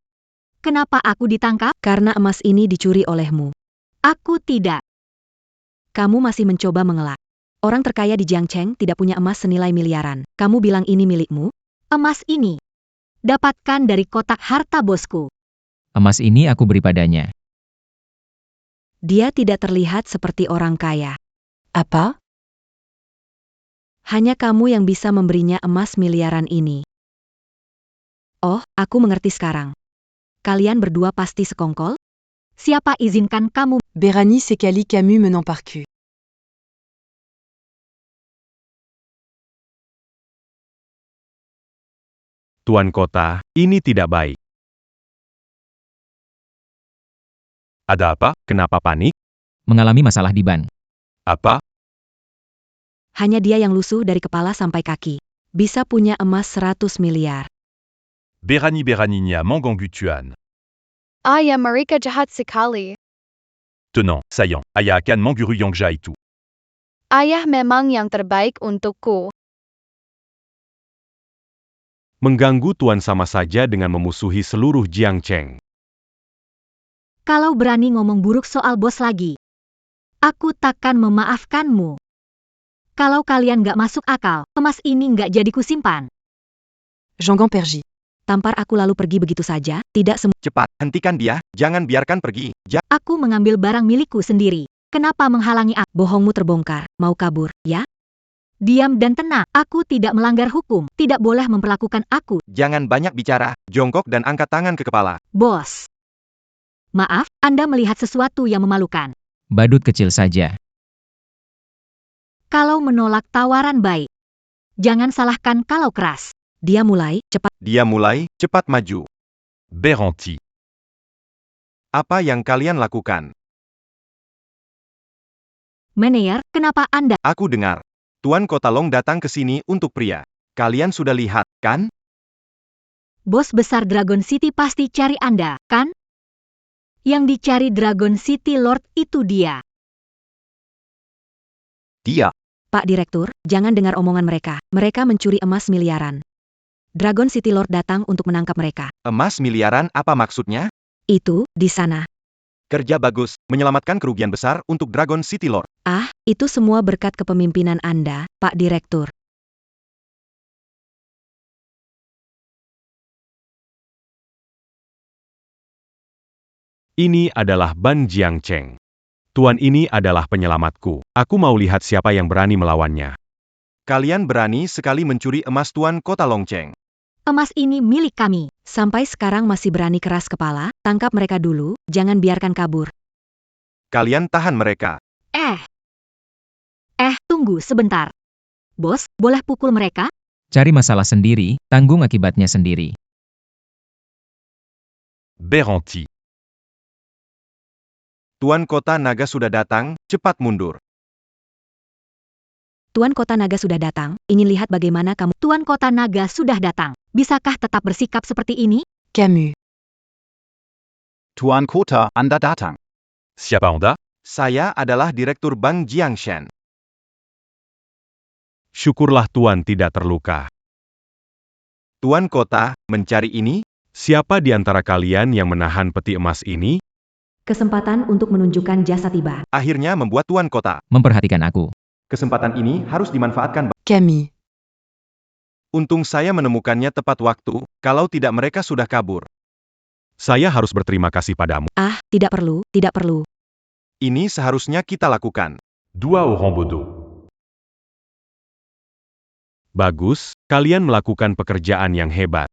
Kenapa aku ditangkap? Karena emas ini dicuri olehmu. Aku tidak. Kamu masih mencoba mengelak. Orang terkaya di Jiangcheng tidak punya emas senilai miliaran. Kamu bilang ini milikmu? Emas ini. Dapatkan dari kotak harta bosku. Emas ini aku beri padanya. Dia tidak terlihat seperti orang kaya. Apa? Hanya kamu yang bisa memberinya emas miliaran ini. Oh, aku mengerti sekarang. Kalian berdua pasti sekongkol? Siapa izinkan kamu? Bérénice et Cali Camus menant par cul. Tuan Kota, ini tidak baik. Ada apa? Kenapa panik? Mengalami masalah di bank. Apa? Hanya dia yang lusuh dari kepala sampai kaki. Bisa punya emas 100 miliar. Berani Beraninya Manganggutuan. Ayah mereka jahat sekali. Tenant, saillant, Ayah akan Mangguru Yangja itu. Ayah memang yang terbaik untukku. Mengganggu Tuan sama saja dengan memusuhi seluruh Jiangcheng. Kalau berani ngomong buruk soal bos lagi, aku takkan memaafkanmu. Kalau kalian nggak masuk akal, emas ini nggak jadi kusimpan. Jean Gampergy. Tampar aku lalu pergi begitu saja, tidak semua. Cepat, hentikan dia, jangan biarkan pergi. Aku mengambil barang milikku sendiri. Kenapa menghalangi aku? Bohongmu terbongkar, mau kabur, ya? Diam dan tenang, aku tidak melanggar hukum, tidak boleh memperlakukan aku. Jangan banyak bicara, jongkok dan angkat tangan ke kepala. Bos. Maaf, Anda melihat sesuatu yang memalukan. Badut kecil saja. Kalau menolak tawaran baik, jangan salahkan kalau keras. Dia mulai, cepat. Dia mulai, cepat maju. Beranti. Apa yang kalian lakukan? Meneer, kenapa Anda? Aku dengar. Tuan Kota Long datang ke sini untuk pria. Kalian sudah lihat, kan? Bos besar Dragon City pasti cari Anda, kan? Yang dicari Dragon City Lord itu dia. Dia. Pak Direktur, jangan dengar omongan mereka. Mereka mencuri emas miliaran. Dragon City Lord datang untuk menangkap mereka. Emas miliaran apa maksudnya? Itu, di sana. Kerja bagus, menyelamatkan kerugian besar untuk Dragon City Lord. Ah, itu semua berkat kepemimpinan Anda, Pak Direktur. Ini adalah Ban Jiangcheng. Tuan ini adalah penyelamatku. Aku mau lihat siapa yang berani melawannya. Kalian berani sekali mencuri emas Tuan Kota Longcheng. Emas ini milik kami. Sampai sekarang masih berani keras kepala, tangkap mereka dulu, jangan biarkan kabur. Kalian tahan mereka. Tunggu sebentar. Bos, boleh pukul mereka? Cari masalah sendiri, tanggung akibatnya sendiri. Beranti. Tuan Kota Naga sudah datang, cepat mundur. Tuan Kota Naga sudah datang, ingin lihat bagaimana kamu. Tuan Kota Naga sudah datang. Bisakah tetap bersikap seperti ini? Camus. Tuan Kota, Anda datang. Siapa Anda? Saya adalah Direktur Bank Jiangshan. Syukurlah Tuan tidak terluka. Tuan Kota, mencari ini? Siapa di antara kalian yang menahan peti emas ini? Kesempatan untuk menunjukkan jasa tiba. Akhirnya membuat Tuan Kota. Memperhatikan aku. Kesempatan ini harus dimanfaatkan. Camille. Untung saya menemukannya tepat waktu, kalau tidak mereka sudah kabur. Saya harus berterima kasih padamu. Ah, tidak perlu, tidak perlu. Ini seharusnya kita lakukan. Dua orang bodoh. Bagus, kalian melakukan pekerjaan yang hebat.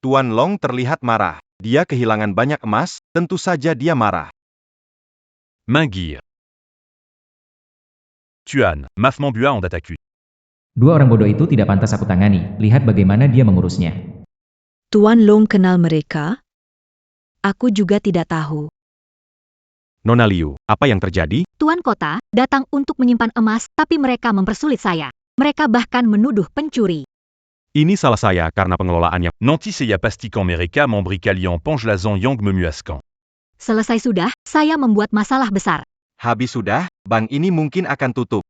Tuan Long terlihat marah. Dia kehilangan banyak emas, tentu saja dia marah. Mingir. Tuan, Mafmambua en attaque. Dua orang bodoh itu tidak pantas aku tangani, lihat bagaimana dia mengurusnya. Tuan Long kenal mereka? Aku juga tidak tahu. Nona Liu, apa yang terjadi? Tuan kota datang untuk menyimpan emas, tapi mereka mempersulit saya. Mereka bahkan menuduh pencuri. Ini salah saya karena pengelolaan yang... Nanti seya pastikan mereka membrikalian Pangelazan yang memuaskan. Selesai sudah, saya membuat masalah besar. Habis sudah, bank ini mungkin akan tutup.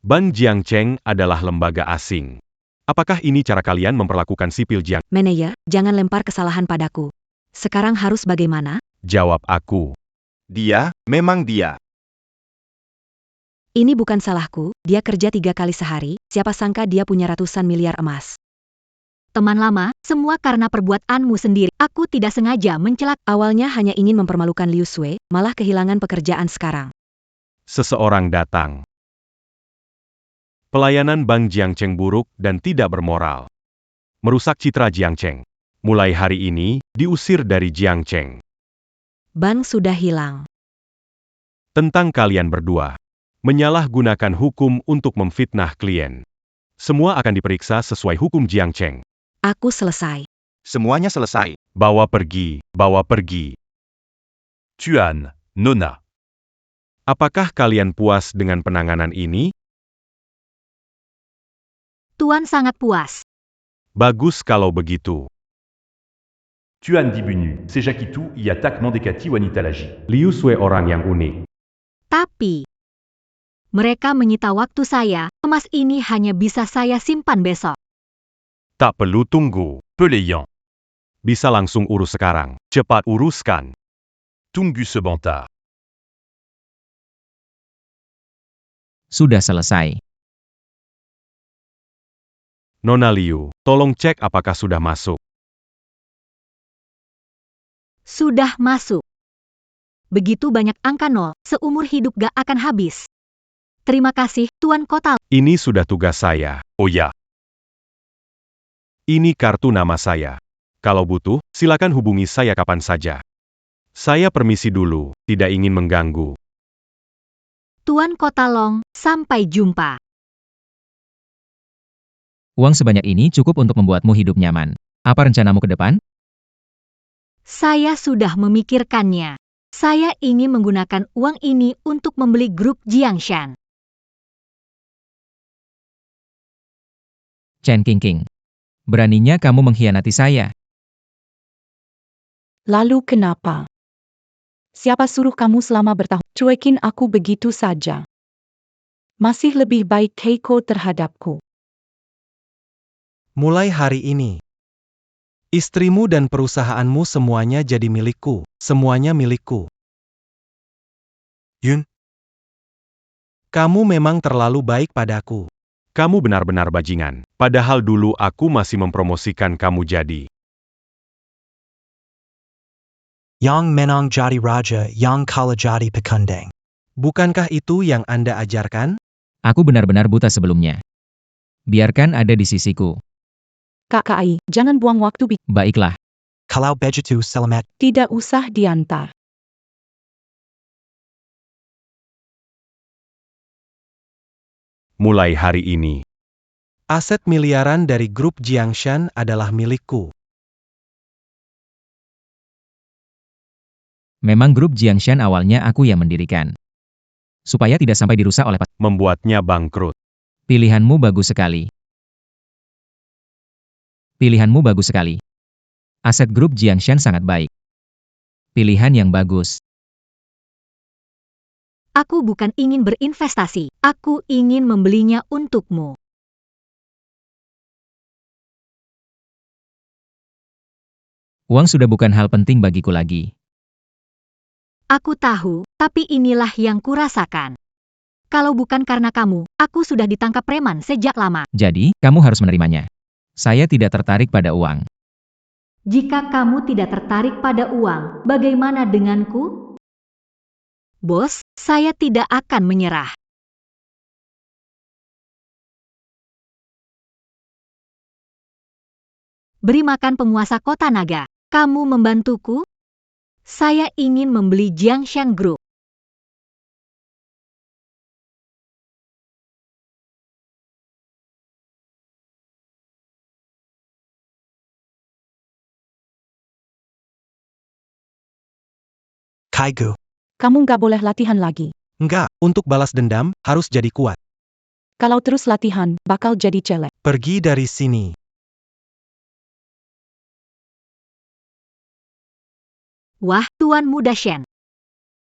Bank Jiangcheng adalah lembaga asing. Apakah ini cara kalian memperlakukan sipil Jiang? Manajer, jangan lempar kesalahan padaku. Sekarang harus bagaimana? Jawab aku. Dia, memang dia. Ini bukan salahku, dia kerja 3 kali sehari, siapa sangka dia punya ratusan miliar emas. Teman lama, semua karena perbuatanmu sendiri. Aku tidak sengaja mencelak. Awalnya hanya ingin mempermalukan Liu Sui, malah kehilangan pekerjaan sekarang. Seseorang datang. Pelayanan Bank Jiangcheng buruk dan tidak bermoral. Merusak citra Jiangcheng. Mulai hari ini, diusir dari Jiangcheng. Bank sudah hilang. Tentang kalian berdua. Menyalahgunakan hukum untuk memfitnah klien. Semua akan diperiksa sesuai hukum Jiangcheng. Aku selesai. Semuanya selesai. Bawa pergi, bawa pergi. Tuan, Nona. Apakah kalian puas dengan penanganan ini? Tuan sangat puas. Bagus kalau begitu. Tuan Dibunu, Sejakitu y attaque Mandekati Wanitalaji. Liu Sui orang yang unik. Tapi, mereka menyita waktu saya, emas ini hanya bisa saya simpan besok. Tak perlu tunggu. Pelayan. Bisa langsung urus sekarang. Cepat uruskan. Tunggu sebentar. Sudah selesai. Nona Liu, tolong cek apakah sudah masuk. Sudah masuk. Begitu banyak angka nol, seumur hidup gak akan habis. Terima kasih, Tuan Kota. Ini sudah tugas saya. Oh ya. Ini kartu nama saya. Kalau butuh, silakan hubungi saya kapan saja. Saya permisi dulu, tidak ingin mengganggu. Tuan Kota Long, sampai jumpa. Uang sebanyak ini cukup untuk membuatmu hidup nyaman. Apa rencanamu ke depan? Saya sudah memikirkannya. Saya ingin menggunakan uang ini untuk membeli grup Jiangshan. Chen Qingqing. Beraninya kamu mengkhianati saya. Lalu kenapa? Siapa suruh kamu selama bertahun cuekin aku begitu saja? Masih lebih baik Keiko terhadapku. Mulai hari ini, istrimu dan perusahaanmu semuanya jadi milikku. Semuanya milikku. Yun, Kamu memang terlalu baik padaku. Kamu benar-benar bajingan. Padahal dulu aku masih mempromosikan kamu jadi. Yang Menang Jadi Raja, Yang Kala Jadi Pekundang. Bukankah itu yang Anda ajarkan? Aku benar-benar buta sebelumnya. Biarkan ada di sisiku. KKI, jangan buang waktu. Baiklah. Kalau Bejitu Selamat. Tidak usah diantar. Mulai hari ini, Aset miliaran dari grup Jiangshan adalah milikku. Memang grup Jiangshan awalnya aku yang mendirikan. Supaya tidak sampai dirusak oleh membuatnya bangkrut. Pilihanmu bagus sekali. Pilihanmu bagus sekali. Aset grup Jiangshan sangat baik. Pilihan yang bagus. Aku bukan ingin berinvestasi, aku ingin membelinya untukmu. Uang sudah bukan hal penting bagiku lagi. Aku tahu, tapi inilah yang kurasakan. Kalau bukan karena kamu, aku sudah ditangkap preman sejak lama. Jadi, kamu harus menerimanya. Saya tidak tertarik pada uang. Jika kamu tidak tertarik pada uang, bagaimana denganku? Bos, saya tidak akan menyerah. Beri makan penguasa kota naga. Kamu membantuku? Saya ingin membeli Jiangshan Group. Kaigu. Kamu nggak boleh latihan lagi. Enggak, untuk balas dendam, harus jadi kuat. Kalau terus latihan, bakal jadi jelek. Pergi dari sini. Wah, Tuan Muda Shen.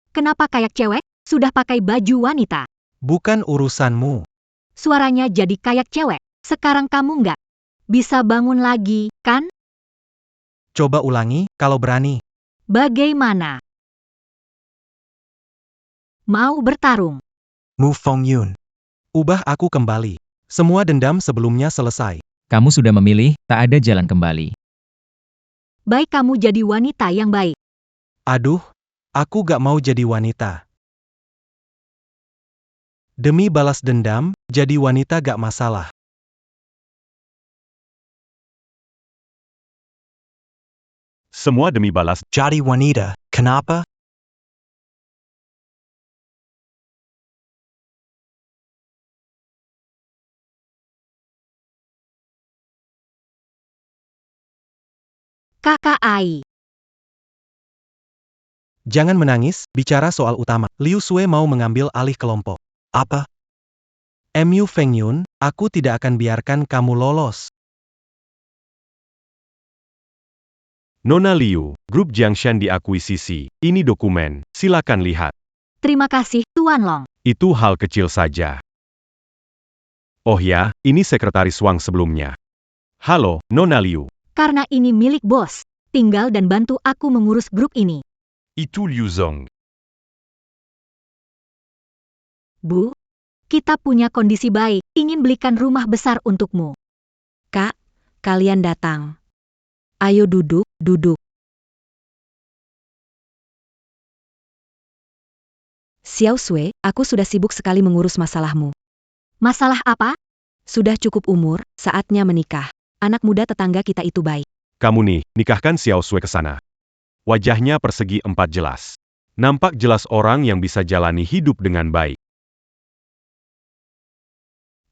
Kenapa kayak cewek? Sudah pakai baju wanita. Bukan urusanmu. Suaranya jadi kayak cewek. Sekarang kamu nggak bisa bangun lagi, kan? Coba ulangi, kalau berani. Bagaimana? Mau bertarung? Mu Fengyun. Ubah aku kembali. Semua dendam sebelumnya selesai. Kamu sudah memilih, tak ada jalan kembali. Baik kamu jadi wanita yang baik. Aduh, aku gak mau jadi wanita. Demi balas dendam, jadi wanita gak masalah. Semua demi balas. Jadi wanita. Kenapa? Kakak Ai. Jangan menangis, bicara soal utama. Liu Sui mau mengambil alih kelompok. Apa? Mu Fengyun, aku tidak akan biarkan kamu lolos. Nona Liu, grup Jiangshan diakuisisi. Ini dokumen, silakan lihat. Terima kasih, Tuan Long. Itu hal kecil saja. Oh ya, ini sekretaris Wang sebelumnya. Halo, Nona Liu. Karena ini milik bos, tinggal dan bantu aku mengurus grup ini. Itu Liu Zong. Bu, kita punya kondisi baik, ingin belikan rumah besar untukmu. Kak, kalian datang. Ayo duduk, duduk. Xiao Sui, aku sudah sibuk sekali mengurus masalahmu. Masalah apa? Sudah cukup umur, saatnya menikah. Anak muda tetangga kita itu baik. Kamu nih, nikahkan Xiao Sui ke sana. Wajahnya persegi 4 jelas. Nampak jelas orang yang bisa jalani hidup dengan baik.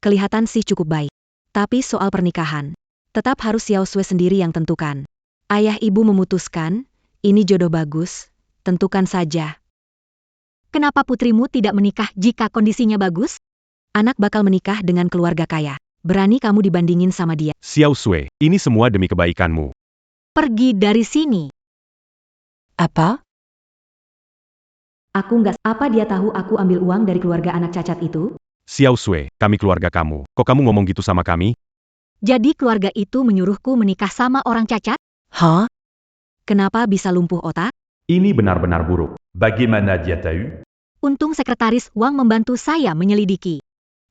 Kelihatan sih cukup baik. Tapi soal pernikahan, tetap harus Xiao Sui sendiri yang tentukan. Ayah ibu memutuskan, ini jodoh bagus, tentukan saja. Kenapa putrimu tidak menikah jika kondisinya bagus? Anak bakal menikah dengan keluarga kaya. Berani kamu dibandingin sama dia. Xiao Sui, ini semua demi kebaikanmu. Pergi dari sini. Apa? Aku nggak, apa dia tahu aku ambil uang dari keluarga anak cacat itu? Xiao Sui, kami keluarga kamu. Kok kamu ngomong gitu sama kami? Jadi keluarga itu menyuruhku menikah sama orang cacat? Hah? Kenapa bisa lumpuh otak? Ini benar-benar buruk. Bagaimana dia tahu? Untung sekretaris Wang membantu saya menyelidiki.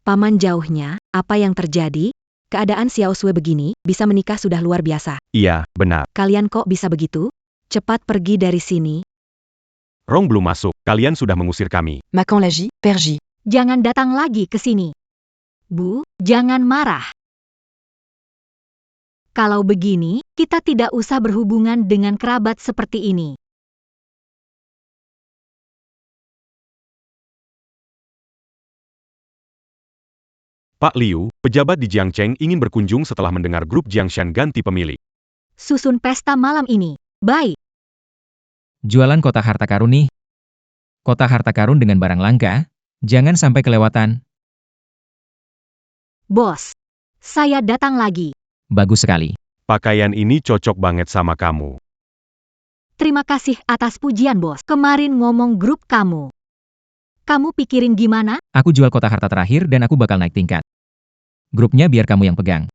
Paman jauhnya, apa yang terjadi? Keadaan Xiao Sui begini, bisa menikah sudah luar biasa. Iya, benar. Kalian kok bisa begitu? Cepat pergi dari sini. Rong belum masuk, kalian sudah mengusir kami. Makan lagi, pergi. Jangan datang lagi ke sini. Bu, jangan marah. Kalau begini, kita tidak usah berhubungan dengan kerabat seperti ini. Pak Liu, pejabat di Jiangcheng ingin berkunjung setelah mendengar grup Jiangshan ganti pemilik. Susun pesta malam ini. Baik. Jualan kotak harta karun nih. Kotak harta karun dengan barang langka, jangan sampai kelewatan. Bos, saya datang lagi. Bagus sekali. Pakaian ini cocok banget sama kamu. Terima kasih atas pujian bos. Kemarin ngomong grup kamu. Kamu pikirin gimana? Aku jual kotak harta terakhir dan aku bakal naik tingkat. Grupnya biar kamu yang pegang.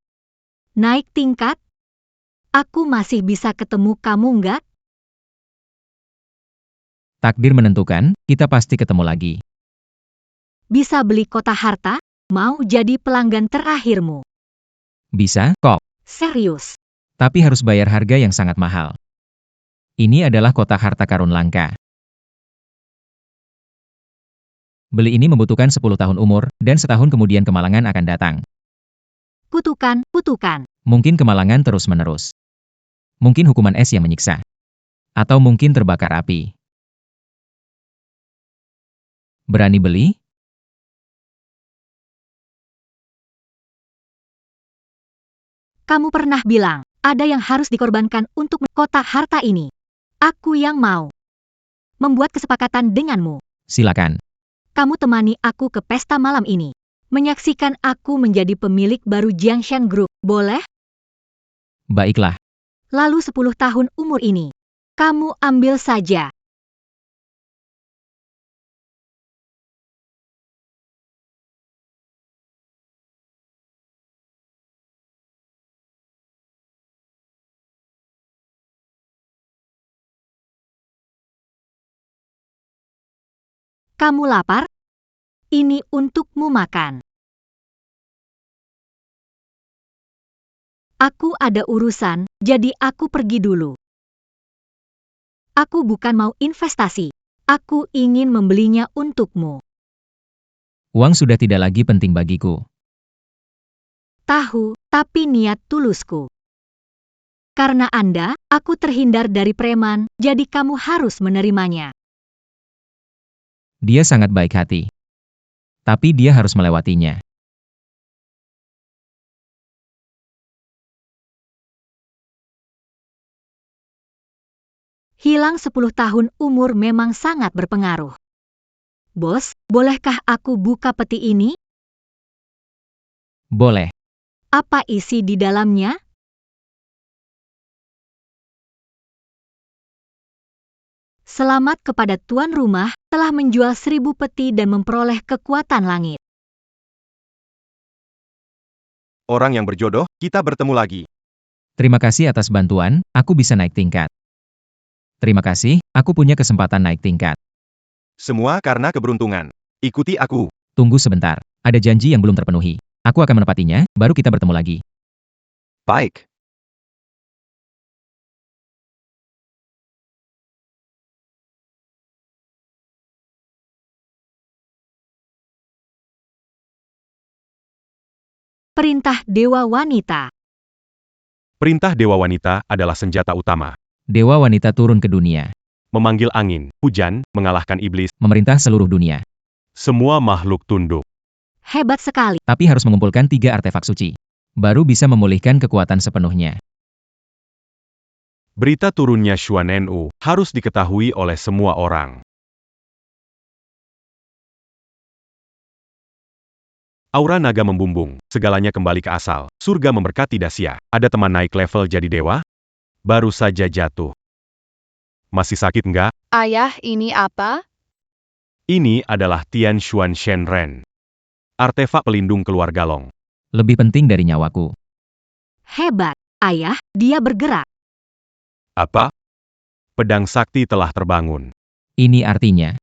Naik tingkat? Aku masih bisa ketemu kamu nggak? Takdir menentukan, kita pasti ketemu lagi. Bisa beli kotak harta? Mau jadi pelanggan terakhirmu? Bisa, kok. Serius? Tapi harus bayar harga yang sangat mahal. Ini adalah kotak harta karun langka. Beli ini membutuhkan 10 tahun umur, dan setahun kemudian kemalangan akan datang. Kutukan, kutukan. Mungkin kemalangan terus-menerus. Mungkin hukuman es yang menyiksa. Atau mungkin terbakar api. Berani beli? Kamu pernah bilang, ada yang harus dikorbankan untuk kota harta ini. Aku yang mau membuat kesepakatan denganmu. Silakan. Kamu temani aku ke pesta malam ini. Menyaksikan aku menjadi pemilik baru Jiangshan Group, boleh? Baiklah. Lalu 10 tahun umur ini. Kamu ambil saja. Kamu lapar? Ini untukmu makan. Aku ada urusan, jadi aku pergi dulu. Aku bukan mau investasi. Aku ingin membelinya untukmu. Uang sudah tidak lagi penting bagiku. Tahu, tapi niat tulusku. Karena Anda, aku terhindar dari preman, jadi kamu harus menerimanya. Dia sangat baik hati. Tapi dia harus melewatinya. Hilang 10 tahun umur memang sangat berpengaruh. Bos, bolehkah aku buka peti ini? Boleh. Apa isi di dalamnya? Selamat kepada tuan rumah, telah menjual 1000 peti dan memperoleh kekuatan langit. Orang yang berjodoh, kita bertemu lagi. Terima kasih atas bantuan, aku bisa naik tingkat. Terima kasih, aku punya kesempatan naik tingkat. Semua karena keberuntungan. Ikuti aku. Tunggu sebentar, ada janji yang belum terpenuhi. Aku akan menepatinya, baru kita bertemu lagi. Baik. Perintah Dewa Wanita. Perintah Dewa Wanita adalah senjata utama. Dewa wanita turun ke dunia, Memanggil angin, hujan, mengalahkan iblis, memerintah seluruh dunia. semua makhluk tunduk. Hebat sekali. Tapi harus mengumpulkan 3 artefak suci. Baru bisa memulihkan kekuatan sepenuhnya. Berita turunnya Xuan Nu harus diketahui oleh semua orang. Aura naga membumbung, segalanya kembali ke asal. Surga memberkati Dacia. Ada teman naik level jadi dewa? Baru saja jatuh. Masih sakit nggak? Ayah, ini apa? Ini adalah Tian Xuan Shenren. Artefak pelindung keluarga Long. Lebih penting dari nyawaku. Hebat. Ayah, dia bergerak. Apa? Pedang sakti telah terbangun. Ini artinya,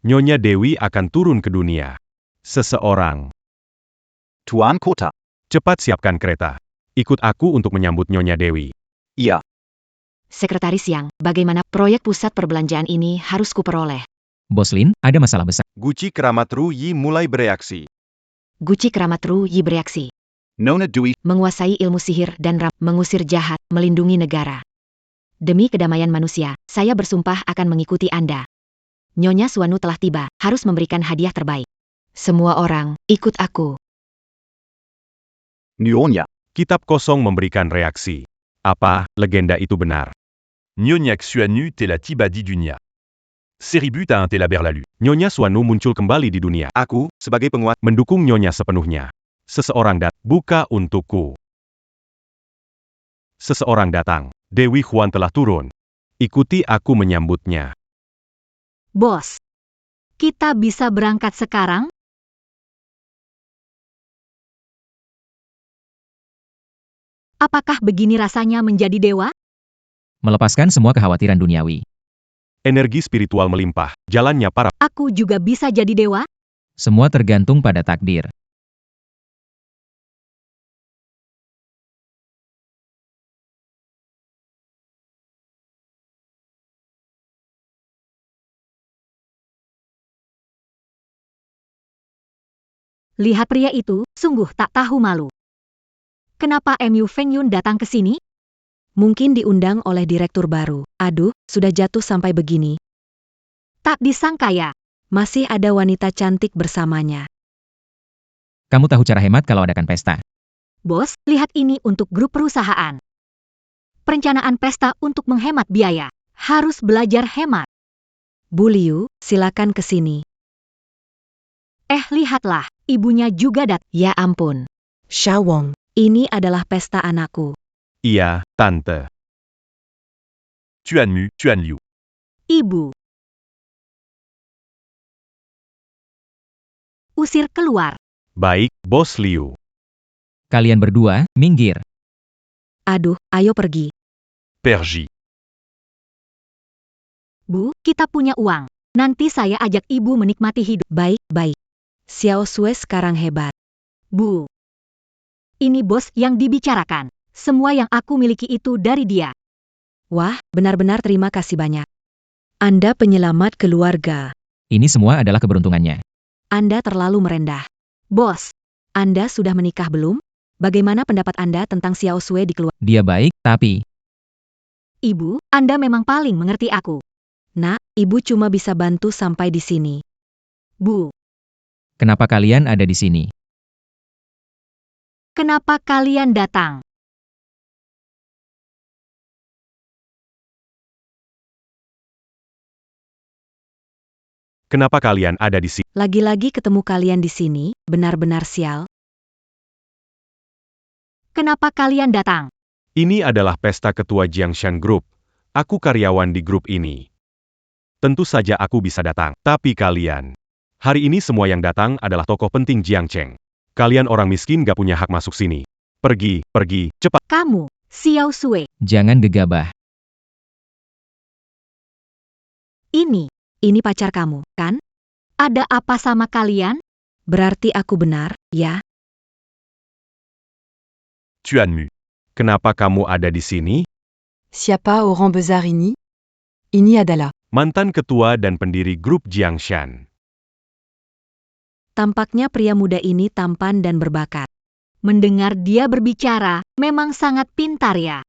Nyonya Dewi akan turun ke dunia. Seseorang. Tuan Kota. Cepat siapkan kereta. Ikut aku untuk menyambut Nyonya Dewi. Iya. Sekretaris Yang, bagaimana proyek pusat perbelanjaan ini harus kuperoleh? Bos Lin, ada masalah besar. Guci Keramat Ru Yi mulai bereaksi. Guci Keramat Ru Yi bereaksi. Nona Dui. Menguasai ilmu sihir dan mengusir jahat, melindungi negara. Demi kedamaian manusia, saya bersumpah akan mengikuti Anda. Nyonya Suanu telah tiba, harus memberikan hadiah terbaik. Semua orang, ikut aku. Nyonya. Kitab kosong memberikan reaksi. Apa, legenda itu benar? Nyonyak Xuanu te la Tibadi dunia. Seribut a un te la berlalu. Nyonya Suanu muncul kembali di dunia. Aku, sebagai penguat, mendukung Nyonya sepenuhnya. Seseorang buka untukku. Seseorang datang. Dewi Huan telah turun. Ikuti aku menyambutnya. Bos, kita bisa berangkat sekarang? Apakah begini rasanya menjadi dewa? Melepaskan semua kekhawatiran duniawi. Energi spiritual melimpah. Jalannya para. Aku juga bisa jadi dewa? Semua tergantung pada takdir. Lihat pria itu, sungguh tak tahu malu. Kenapa MU Feng Yun datang ke sini? Mungkin diundang oleh direktur baru. Aduh, sudah jatuh sampai begini. Tak disangka ya. Masih ada wanita cantik bersamanya. Kamu tahu cara hemat kalau adakan pesta. Bos, lihat ini untuk grup perusahaan. Perencanaan pesta untuk menghemat biaya. Harus belajar hemat. Bu Liu, silakan ke sini. Lihatlah, ibunya juga Ya ampun. Xiao Wong, ini adalah pesta anakku. Iya, Tante. Tuan Mu, Tuan Liu. Ibu. Usir keluar. Baik, Bos Liu. Kalian berdua, minggir. Aduh, ayo pergi. Pergi. Bu, kita punya uang. Nanti saya ajak ibu menikmati hidup. Baik, baik. Xiao Sui sekarang hebat. Bu. Ini bos yang dibicarakan. Semua yang aku miliki itu dari dia. Wah, benar-benar terima kasih banyak. Anda penyelamat keluarga. Ini semua adalah keberuntungannya. Anda terlalu merendah. Bos. Anda sudah menikah belum? Bagaimana pendapat Anda tentang Xiao Sui di keluarga? Dia baik, tapi Ibu, Anda memang paling mengerti aku. Nak, ibu cuma bisa bantu sampai di sini. Bu. kenapa kalian ada di sini? Kenapa kalian datang? Kenapa kalian ada di sini? Lagi-lagi ketemu kalian di sini, benar-benar sial. Kenapa kalian datang? Ini adalah pesta ketua Jiangshan Group. Aku karyawan di grup ini. Tentu saja aku bisa datang. Tapi kalian. Hari ini semua yang datang adalah tokoh penting Jiangcheng. Kalian orang miskin gak punya hak masuk sini. Pergi, pergi, cepat. Kamu, Xiao Sui. Jangan gegabah. Ini pacar kamu, kan? Ada apa sama kalian? Berarti aku benar, ya? Tuan Mu. Kenapa kamu ada di sini? Siapa orang besar ini? Ini adalah Mantan ketua dan pendiri grup Jiangshan. Tampaknya pria muda ini tampan dan berbakat. Mendengar dia berbicara, memang sangat pintar ya.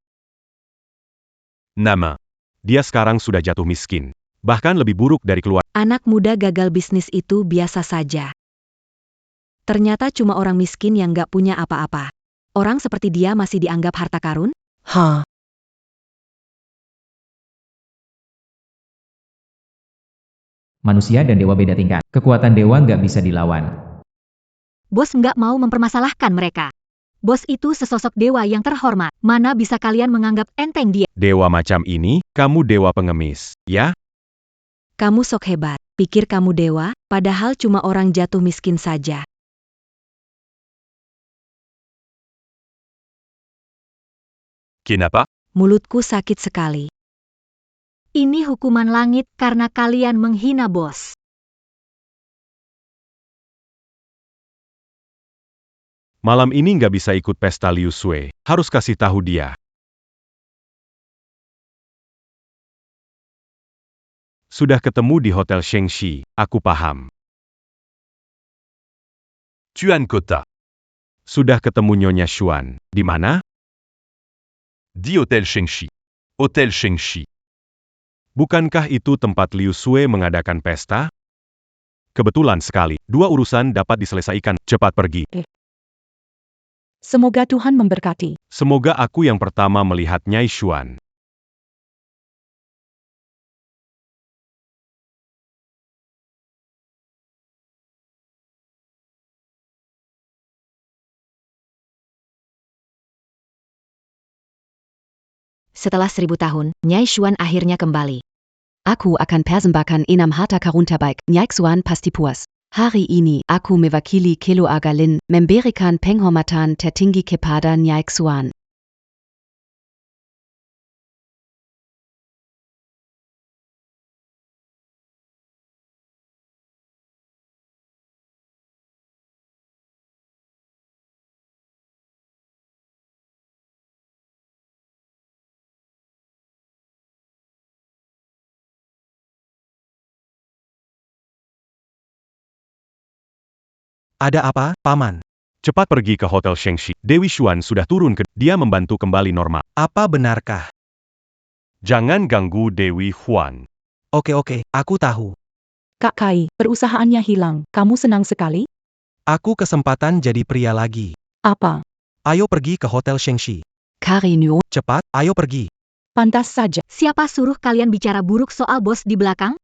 Nama. Dia sekarang sudah jatuh miskin. Bahkan lebih buruk dari keluarga. Anak muda gagal bisnis itu biasa saja. Ternyata cuma orang miskin yang gak punya apa-apa. Orang seperti dia masih dianggap harta karun? Manusia dan dewa beda tingkat. Kekuatan dewa nggak bisa dilawan. Bos nggak mau mempermasalahkan mereka. Bos itu sesosok dewa yang terhormat. Mana bisa kalian menganggap enteng dia? Dewa macam ini, kamu dewa pengemis, ya? Kamu sok hebat. Pikir kamu dewa, padahal cuma orang jatuh miskin saja. Kenapa? Mulutku sakit sekali. Ini hukuman langit karena kalian menghina bos. Malam ini nggak bisa ikut pesta Liu Sui. Harus kasih tahu dia. Sudah ketemu di Hotel Shengxi, aku paham. Tuan Kota. Sudah ketemu Nyonya Xuan. Di mana? Di Hotel Shengxi. Hotel Shengxi. Bukankah itu tempat Liu Sui mengadakan pesta? Kebetulan sekali, dua urusan dapat diselesaikan. Cepat pergi. Semoga Tuhan memberkati. Semoga aku yang pertama melihat Nyai Xuan. Setelah 1000 tahun, Nyai Xuan akhirnya kembali. Aku akan persembahkan 6 harta karun terbaik, Nyai Xuan pasti puas. Hari ini, aku mewakili Kelo Agalin, memberikan penghormatan tertinggi kepada Nyai Xuan. Ada apa, Paman? Cepat pergi ke Hotel Shengxi. Dewi Xuan sudah turun ke... Dia membantu kembali normal. Apa benarkah? Jangan ganggu Dewi Xuan. Oke, aku tahu. Kak Kai, perusahaannya hilang. Kamu senang sekali? Aku kesempatan jadi pria lagi. Apa? Ayo pergi ke Hotel Shengxi. Carino, Cepat, ayo pergi. Pantas saja. Siapa suruh kalian bicara buruk soal bos di belakang?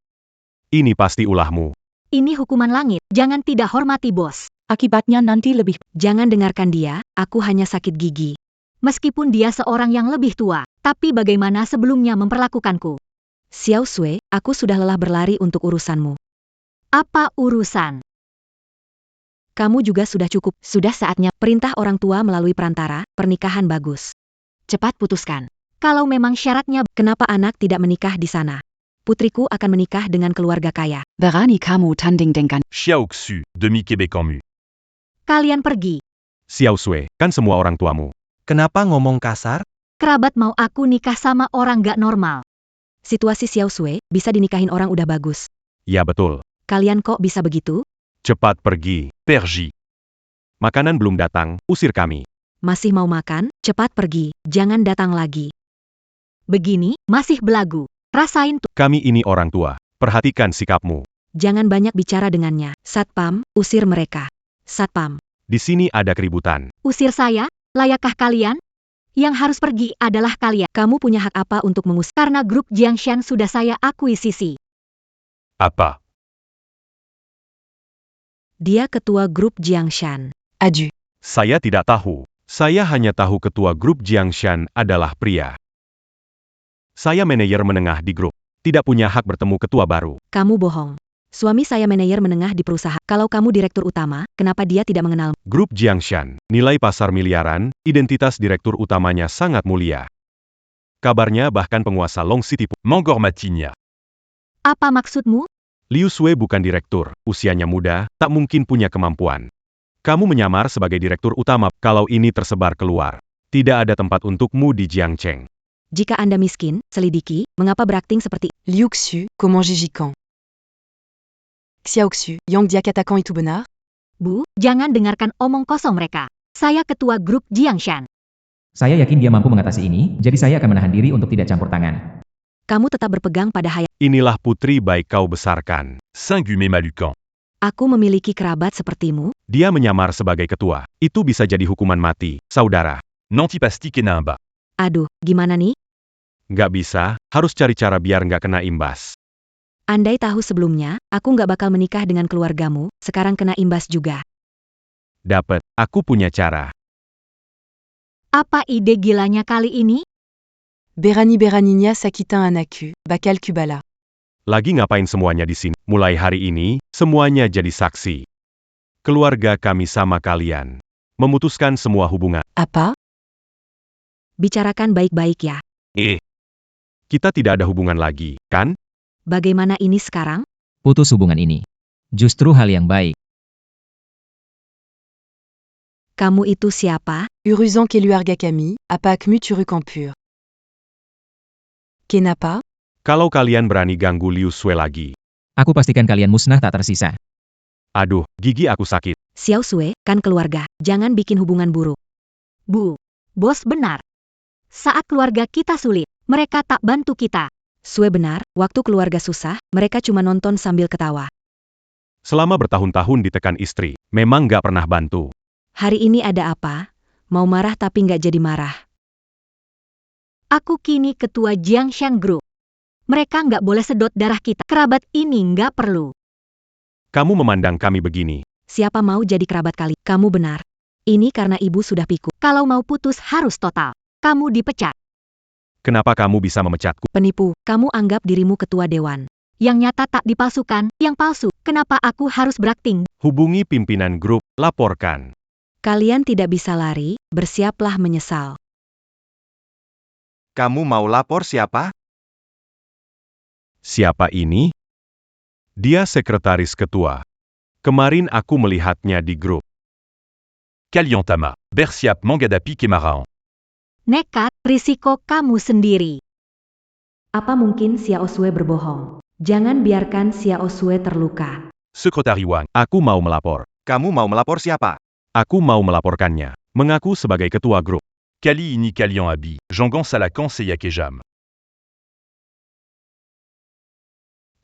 Ini pasti ulahmu. Ini hukuman langit. Jangan tidak hormati bos. Akibatnya nanti lebih. Jangan dengarkan dia, aku hanya sakit gigi. Meskipun dia seorang yang lebih tua, tapi bagaimana sebelumnya memperlakukanku? Xiao Sui, aku sudah lelah berlari untuk urusanmu. Apa urusan? Kamu juga sudah cukup, sudah saatnya perintah orang tua melalui perantara, pernikahan bagus. Cepat putuskan. Kalau memang syaratnya, Kenapa anak tidak menikah di sana? Putriku akan menikah dengan keluarga kaya. Berani kamu tanding dengan Xiao Xu, demi Québec en mu. kalian pergi. Xiao Sui, kan semua orang tuamu. Kenapa ngomong kasar? Kerabat mau aku nikah sama orang gak normal. Situasi Xiao Sui, bisa dinikahin orang udah bagus. Ya betul. Kalian kok bisa begitu? Cepat pergi. Pergi. Makanan belum datang, usir kami. Masih mau makan? Cepat pergi, jangan datang lagi. Begini, masih belagu. Rasain tuh. Kami ini orang tua. Perhatikan sikapmu. Jangan banyak bicara dengannya. Satpam, usir mereka. Satpam. Di sini ada keributan. Usir saya? Layakkah kalian? Yang harus pergi adalah kalian. Kamu punya hak apa untuk mengusir? Karena grup Jiangshan sudah saya akuisisi. Apa? Dia ketua grup Jiangshan. Adieu. Saya tidak tahu. Saya hanya tahu ketua grup Jiangshan adalah pria. Saya manajer menengah di grup. Tidak punya hak bertemu ketua baru. Kamu bohong. Suami saya manajer menengah di perusahaan. Kalau kamu direktur utama, kenapa dia tidak mengenal? Grup Jiangshan, nilai pasar miliaran, identitas direktur utamanya sangat mulia. Kabarnya bahkan penguasa Long City. Mangor Matinia. Apa maksudmu? Liu Sui bukan direktur, usianya muda, tak mungkin punya kemampuan. Kamu menyamar sebagai direktur utama, kalau ini tersebar keluar. Tidak ada tempat untukmu di Jiangcheng. Jika Anda miskin, selidiki, mengapa berakting seperti Liu Xu, comment Jijikan? Xiao Xu, Yang Diakatakan itu benar? Bu, jangan dengarkan omong kosong mereka. Saya ketua grup Jiangshan. Saya yakin dia mampu mengatasi ini, jadi saya akan menahan diri untuk tidak campur tangan. kamu tetap berpegang pada hayat? Inilah putri baik kau besarkan. Saint-Gumé Malucan. Aku memiliki kerabat sepertimu? Dia menyamar sebagai ketua. Itu bisa jadi hukuman mati, saudara. Nantipasti Kenamba. Aduh, gimana nih? Nggak bisa, harus cari cara biar nggak kena imbas. Andai tahu sebelumnya, aku nggak bakal menikah dengan keluargamu, sekarang kena imbas juga. Dapet, aku punya cara. Apa ide gilanya kali ini? Berani-beraninya sakitan anakku, bakal kubala. Lagi ngapain semuanya di sini? Mulai hari ini, semuanya jadi saksi. Keluarga kami sama kalian. Memutuskan semua hubungan. Apa? Bicarakan baik-baik ya. Kita tidak ada hubungan lagi, kan? Bagaimana ini sekarang? Putus hubungan ini. Justru hal yang baik. Kamu itu siapa? Uruzan keluarga kami, apa akmu turukampur. Kenapa? Kalau kalian berani ganggu Liu Sui lagi. Aku pastikan kalian musnah tak tersisa. Aduh, gigi aku sakit. Xiao Sui, kan keluarga, jangan bikin hubungan buruk. Bu, bos benar. Saat keluarga kita sulit, mereka tak bantu kita. Sui benar, waktu keluarga susah, mereka cuma nonton sambil ketawa. Selama bertahun-tahun ditekan istri, memang nggak pernah bantu. Hari ini ada apa? Mau marah tapi nggak jadi marah. Aku kini ketua Jiangshan Group. Mereka nggak boleh sedot darah kita. Kerabat ini nggak perlu. Kamu memandang kami begini. Siapa mau jadi kerabat kali? Kamu benar. Ini karena ibu sudah pikuk. Kalau mau putus harus total. Kamu dipecat. Kenapa kamu bisa memecatku? Penipu, kamu anggap dirimu ketua dewan. Yang nyata tak dipalsukan, yang palsu. Kenapa aku harus berakting? Hubungi pimpinan grup, laporkan. Kalian tidak bisa lari, bersiaplah menyesal. Kamu mau lapor siapa? Siapa ini? Dia sekretaris ketua. Kemarin aku melihatnya di grup. Kaliantama. Bersiap Mangadapi Kemaraan. Nekat, risiko kamu sendiri. Apa mungkin Xiao Sui berbohong? Jangan biarkan Xiao Sui terluka. Sekretari Wang. Aku mau melapor. Kamu mau melapor siapa? Aku mau melaporkannya. Mengaku sebagai ketua grup. Kali ini kalian abi, jangan salahkan saya kejam.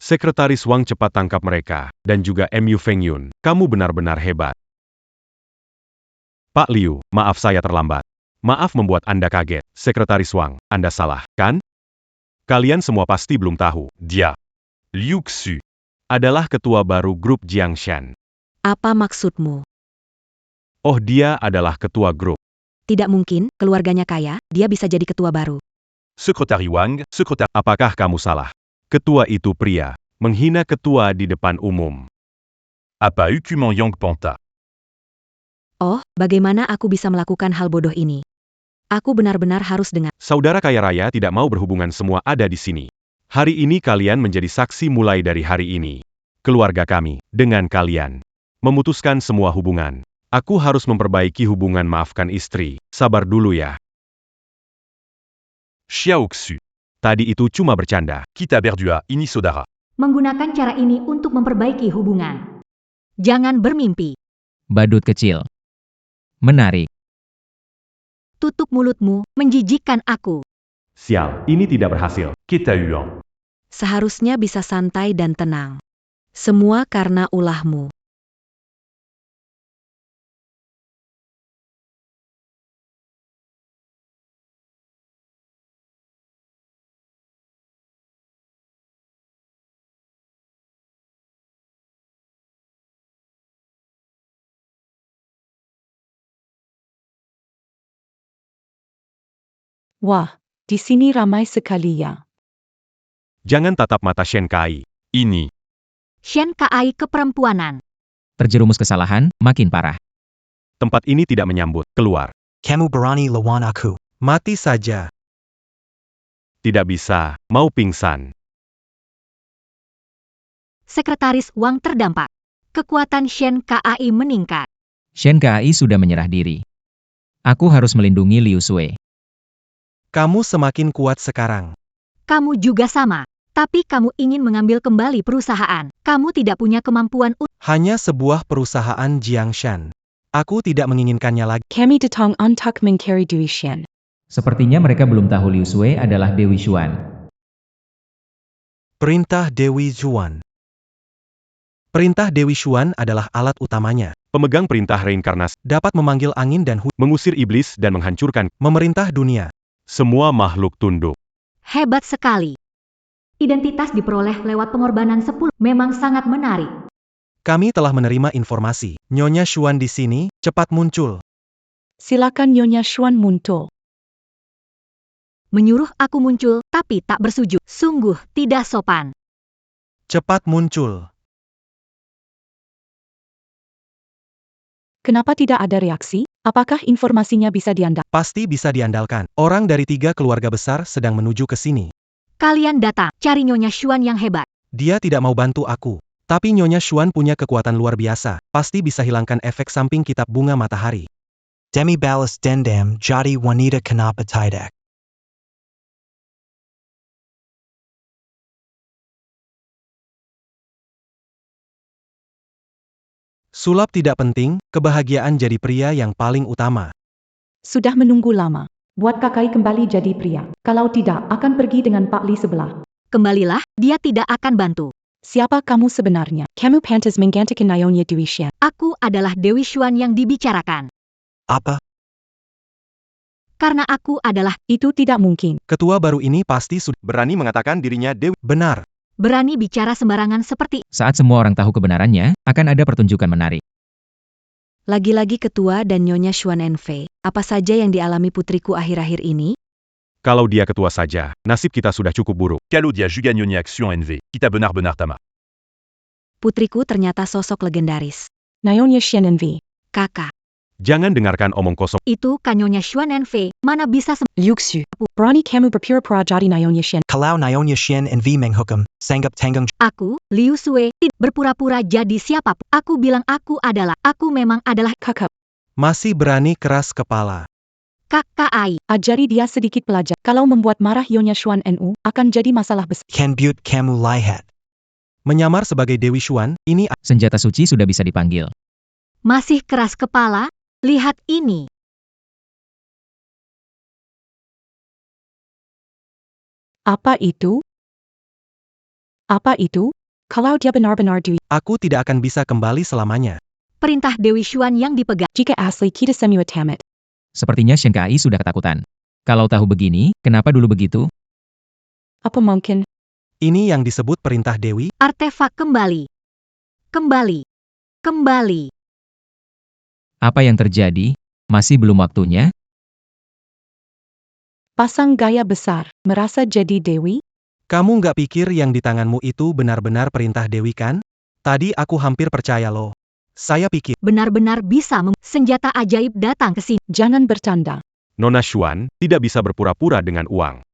Sekretaris Wang cepat tangkap mereka, dan juga Mu Fengyun. Kamu benar-benar hebat. Pak Liu, maaf saya terlambat. Maaf membuat Anda kaget. Sekretaris Wang, Anda salah, kan? Kalian semua pasti belum tahu. Dia. Liu Xu. Adalah ketua baru grup Jiangshan. Apa maksudmu? Oh, dia adalah ketua grup. Tidak mungkin, keluarganya kaya, dia bisa jadi ketua baru. Sekretari Wang, sekretari... Apakah kamu salah? Ketua itu pria, menghina ketua di depan umum. Apa hukuman yang panta? Oh, bagaimana aku bisa melakukan hal bodoh ini? Aku benar-benar harus dengar. Saudara kaya raya tidak mau berhubungan, semua ada di sini. Hari ini kalian menjadi saksi mulai dari hari ini. Keluarga kami, dengan kalian, memutuskan semua hubungan. Aku harus memperbaiki hubungan, maafkan istri. Sabar dulu ya. Xiao Xu. Tadi itu cuma bercanda. Kita berdua, ini saudara. Menggunakan cara ini untuk memperbaiki hubungan. Jangan bermimpi. Badut kecil. Menarik. Tutup mulutmu, menjijikkan aku. Sial, ini tidak berhasil. Kita yuan. Seharusnya bisa santai dan tenang. Semua karena ulahmu. Wah, di sini ramai sekali ya. Jangan tatap mata Shen Kai. Ini. Shen Kai keperempuanan. Terjerumus kesalahan, makin parah. Tempat ini tidak menyambut. Keluar. Kamu berani lawan aku. Mati saja. Tidak bisa. Mau pingsan. Sekretaris Wang terdampak. Kekuatan Shen Kai meningkat. Shen Kai sudah menyerah diri. Aku harus melindungi Liu Sui. Kamu semakin kuat sekarang. Kamu juga sama. Tapi kamu ingin mengambil kembali perusahaan. Kamu tidak punya kemampuan untuk... Hanya sebuah perusahaan Jiangshan. Aku tidak menginginkannya lagi. Kami datang untuk mencari Dewi Shen. Sepertinya mereka belum tahu Liu Sui adalah Dewi Xuan. Perintah Dewi Xuan. Perintah Dewi Xuan adalah alat utamanya. Pemegang perintah reinkarnasi Dapat memanggil angin dan hujan, mengusir iblis dan menghancurkan memerintah dunia. semua makhluk tunduk. Hebat sekali. Identitas diperoleh lewat pengorbanan 10. Memang sangat menarik. Kami telah menerima informasi. Nyonya Xuan di sini, cepat muncul. Silakan Nyonya Xuan muncul. Menyuruh aku muncul, tapi tak bersujud. Sungguh tidak sopan. Cepat muncul. Kenapa tidak ada reaksi? Apakah informasinya bisa diandalkan? Pasti bisa diandalkan. Orang dari 3 keluarga besar sedang menuju ke sini. Kalian datang, cari Nyonya Xuan yang hebat. Dia tidak mau bantu aku. Tapi Nyonya Xuan punya kekuatan luar biasa. Pasti bisa hilangkan efek samping kitab bunga matahari. Demi balas dendam jadi wanita kenapa tidak? Sulap tidak penting, kebahagiaan jadi pria yang paling utama. Sudah menunggu lama. Buat Kakai kembali jadi pria. Kalau tidak, akan pergi dengan Pak Li sebelah. Kembalilah, dia tidak akan bantu. Siapa kamu sebenarnya? Kamu pantas menggantikan Nyonya Dewi Shen. Aku adalah Dewi Xuan yang dibicarakan. Apa? Karena aku adalah... Itu tidak mungkin. Ketua baru ini pasti sudah Berani mengatakan dirinya Dewi. benar. Berani bicara sembarangan seperti... Saat semua orang tahu kebenarannya, akan ada pertunjukan menarik. Lagi-lagi ketua dan Nyonya Xuan Envei, apa saja yang dialami putriku akhir-akhir ini? Kalau dia ketua saja, nasib kita sudah cukup buruk. Kalau dia juga nyonya action NV. Kita benar-benar tamat. Putriku ternyata sosok legendaris. Nyonya Shen Envy. Kakak, Jangan dengarkan omong kosong. Itu kan Nyonya Xuan Envei, mana bisa Liu Xu. Berani kamu berpura-pura jadi Nyonya Shen. Kalau Nyonya Shen and V menghukum, sanggap tanggung Aku, Liu Sui, tidak berpura-pura jadi siapapun. Aku bilang aku memang adalah Kakak. Masih berani keras kepala. kakak Ai. Ajari dia sedikit pelajar. Kalau membuat marah Nyonya Xuan NU, akan jadi masalah besar. Can buat kamu lihat. Menyamar sebagai Dewi Xuan, ini Senjata suci sudah bisa dipanggil. Masih keras kepala? Lihat ini. Apa itu? Apa itu? Kalau dia benar-benar Dewi, Aku tidak akan bisa kembali selamanya. Perintah Dewi Xuan yang dipegang. jika asli kita semua tamat. Sepertinya Shen Kai sudah ketakutan. Kalau tahu begini, kenapa dulu begitu? Apa mungkin? Ini yang disebut perintah Dewi. Artefak kembali. Kembali. Kembali. Apa yang terjadi? Masih belum waktunya? Pasang gaya besar, merasa jadi Dewi? Kamu nggak pikir yang di tanganmu itu benar-benar perintah Dewi kan? Tadi aku hampir percaya loh. Saya pikir, Benar-benar bisa senjata ajaib datang ke sini. Jangan bercanda. Nona Xuan tidak bisa berpura-pura dengan uang.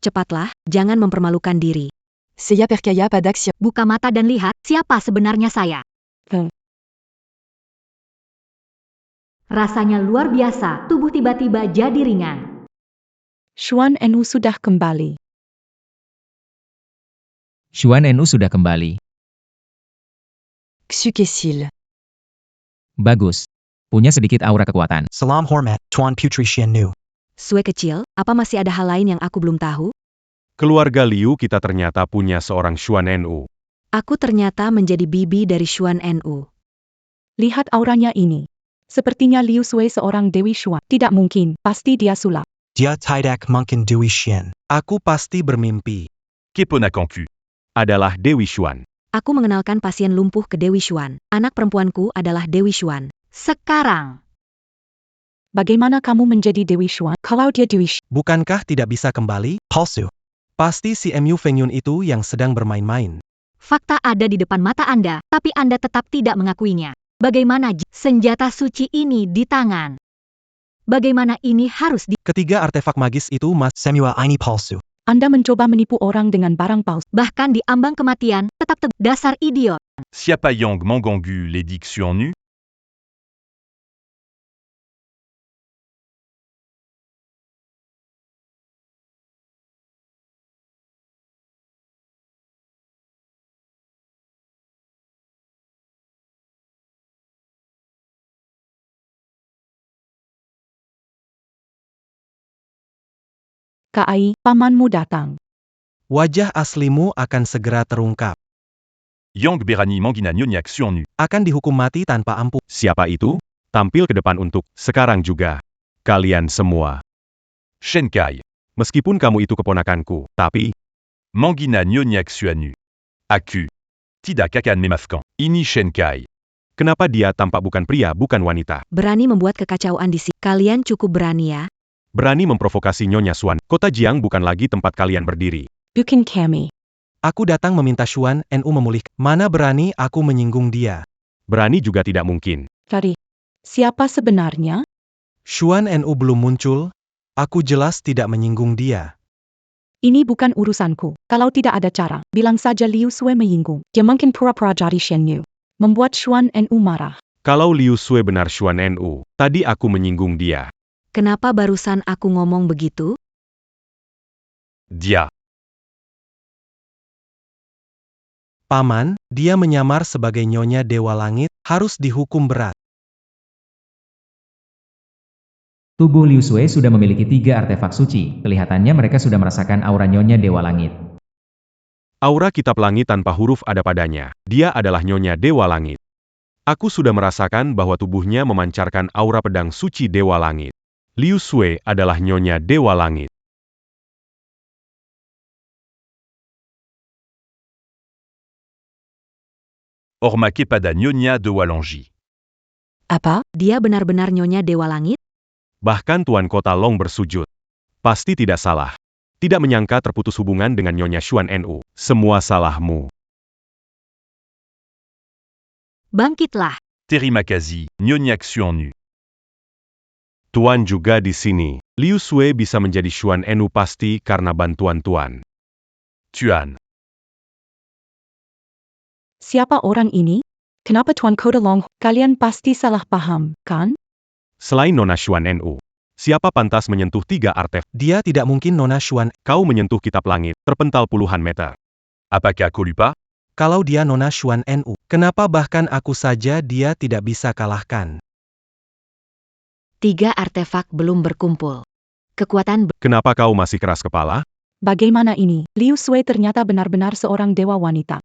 Cepatlah, jangan mempermalukan diri. Saya percaya pada aksi. Buka mata dan lihat siapa sebenarnya saya. Rasanya luar biasa, tubuh tiba-tiba jadi ringan. Xuan Nu sudah kembali. Xuan Nu sudah kembali. Xukesil. Bagus. Punya sedikit aura kekuatan. Salam hormat, Tuan Putri Xian Nu. Sue kecil, apa masih ada hal lain yang aku belum tahu? Keluarga Liu kita ternyata punya seorang Xuan Nu. Aku ternyata menjadi bibi dari Xuan Nu. Lihat auranya ini. Sepertinya Liu Sui seorang Dewi Xuan. Tidak mungkin, pasti dia sulap. Dia tidak mungkin Dewi Xian. aku pasti bermimpi. Keponakanku. Adalah Dewi Xuan. Aku mengenalkan pasien lumpuh ke Dewi Xuan. Anak perempuanku adalah Dewi Xuan. Sekarang. Bagaimana kamu menjadi Dewi Xuan? Kalau dia Dewi Xuan, Bukankah tidak bisa kembali? Palsu. Pasti si Mu Fengyun itu yang sedang bermain-main. Fakta ada di depan mata Anda, tapi Anda tetap tidak mengakuinya. Bagaimana senjata suci ini di tangan? Bagaimana ini harus Ketiga artefak magis itu Semua ini palsu. Anda mencoba menipu orang dengan barang palsu. bahkan di ambang kematian, tetap dasar idiot. Siapa Yang Mangongu Lady Xuan Nu? Kai, pamanmu datang. wajah aslimu akan segera terungkap. Yang Berani Mangina Nyonyak Xuan Nu. Akan dihukum mati tanpa ampun. Siapa itu? Tampil ke depan untuk sekarang juga. Kalian semua. Shen Kai. Meskipun kamu itu keponakanku, tapi Mangina Nyonyak Xuan Nu. Aku. Tidak akan memaafkan. Ini Shen Kai. kenapa dia tampak bukan pria bukan wanita? Berani membuat kekacauan di sini. Kalian cukup berani ya. Berani memprovokasi Nyonya Xuan. Kota Jiang bukan lagi tempat kalian berdiri. Bukan kami. Aku datang meminta Xuan Nu memulih. Mana berani aku menyinggung dia. Berani juga tidak mungkin. Tadi. Siapa sebenarnya? Xuan Nu belum muncul. Aku jelas tidak menyinggung dia. Ini bukan urusanku. Kalau tidak ada cara, bilang saja Liu Sui menyinggung. Dia mungkin pura-pura jadi Shen Nu. Membuat Xuan Nu marah. Kalau Liu Sui benar Xuan Nu, tadi aku menyinggung dia. Kenapa barusan aku ngomong begitu? Dia. Paman, dia menyamar sebagai Nyonya Dewa Langit, harus dihukum berat. Tubuh Liu Sui sudah memiliki 3 artefak suci. Kelihatannya mereka sudah merasakan aura Nyonya Dewa Langit. Aura kitab langit tanpa huruf ada padanya. Dia adalah Nyonya Dewa Langit. Aku sudah merasakan bahwa tubuhnya memancarkan aura pedang suci Dewa Langit. Liu Sui adalah Nyonya Dewa Langit. Orma Kepada Nyonya de Walangji. Apa? Dia benar-benar Nyonya Dewa Langit? Bahkan Tuan Kota Long bersujud. Pasti tidak salah. Tidak menyangka terputus hubungan dengan Nyonya Xuan Nu. Semua salahmu. Bangkitlah. Terima kasih, Nyonya Xuan Nu. Tuan juga di sini. Liu Sui bisa menjadi Xuan Nu pasti karena bantuan Tuan. Tuan. Siapa orang ini? Kenapa Tuan Kota Long? Kalian pasti salah paham, kan? Selain Nona Xuan Nu, siapa pantas menyentuh 3 artefak? Dia tidak mungkin Nona Xuan. Kau menyentuh kitab langit, terpental puluhan meter. Apakah kau lupa? Kalau dia Nona Xuan Nu, kenapa bahkan aku saja dia tidak bisa kalahkan? 3 artefak belum berkumpul. Kekuatan Kenapa kau masih keras kepala? Bagaimana ini? Liu Sui ternyata benar-benar seorang dewa wanita.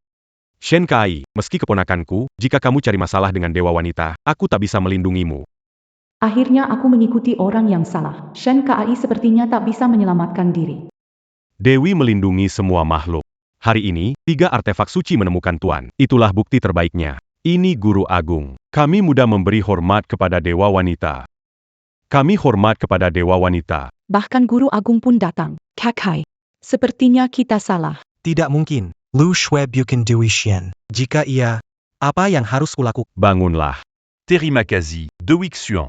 Shen Kai, meski keponakanku, jika kamu cari masalah dengan dewa wanita, aku tak bisa melindungimu. Akhirnya aku mengikuti orang yang salah. Shen Kai sepertinya tak bisa menyelamatkan diri. Dewi melindungi semua makhluk. Hari ini, 3 artefak suci menemukan Tuan. Itulah bukti terbaiknya. Ini Guru Agung. Kami mudah memberi hormat kepada dewa wanita. Kami hormat kepada dewa wanita. Bahkan Guru Agung pun datang. Kakai. Sepertinya kita salah. Tidak mungkin. Lu Shui Bukan Dui Xian. Jika iya, apa yang harus kulakukan? Bangunlah. Terimakazi, de Wixuan.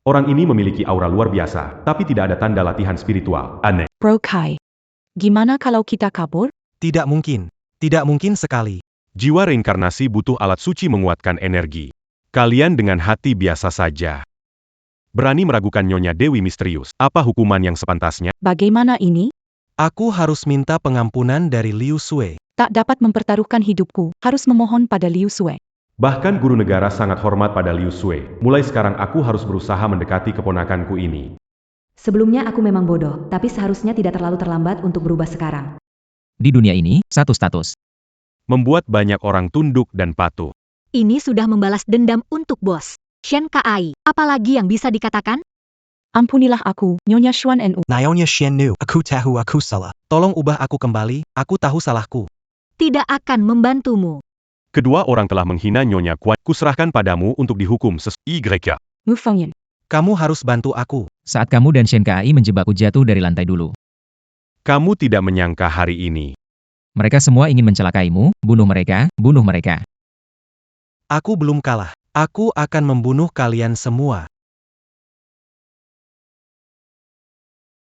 Orang ini memiliki aura luar biasa, tapi tidak ada tanda latihan spiritual. Aneh. Bro Kai. Gimana kalau kita kabur? Tidak mungkin. Tidak mungkin sekali. Jiwa reinkarnasi butuh alat suci menguatkan energi. Kalian dengan hati biasa saja. Berani meragukan Nyonya Dewi misterius. Apa hukuman yang sepantasnya? Bagaimana ini? Aku harus minta pengampunan dari Liu Sui. Tak dapat mempertaruhkan hidupku. Harus memohon pada Liu Sui. Bahkan guru negara sangat hormat pada Liu Sui. Mulai sekarang aku harus berusaha mendekati keponakanku ini. Sebelumnya aku memang bodoh, tapi seharusnya tidak terlalu terlambat untuk berubah sekarang. Di dunia ini, satu status. Membuat banyak orang tunduk dan patuh. Ini sudah membalas dendam untuk bos. Shen Kai, apalagi yang bisa dikatakan? Ampunilah aku, Nyonya Xuan Nu. Nyonya Xian Nu. Aku tahu aku salah. Tolong ubah aku kembali, aku tahu salahku. Tidak akan membantumu. Kedua orang telah menghina Nyonya Kuan. Kuserahkan padamu untuk dihukum YK. Mu Fengyin. Kamu harus bantu aku. Saat kamu dan Shen Kai menjebakku jatuh dari lantai dulu. Kamu tidak menyangka hari ini. Mereka semua ingin mencelakaimu, bunuh mereka, bunuh mereka. Aku belum kalah. Aku akan membunuh kalian semua.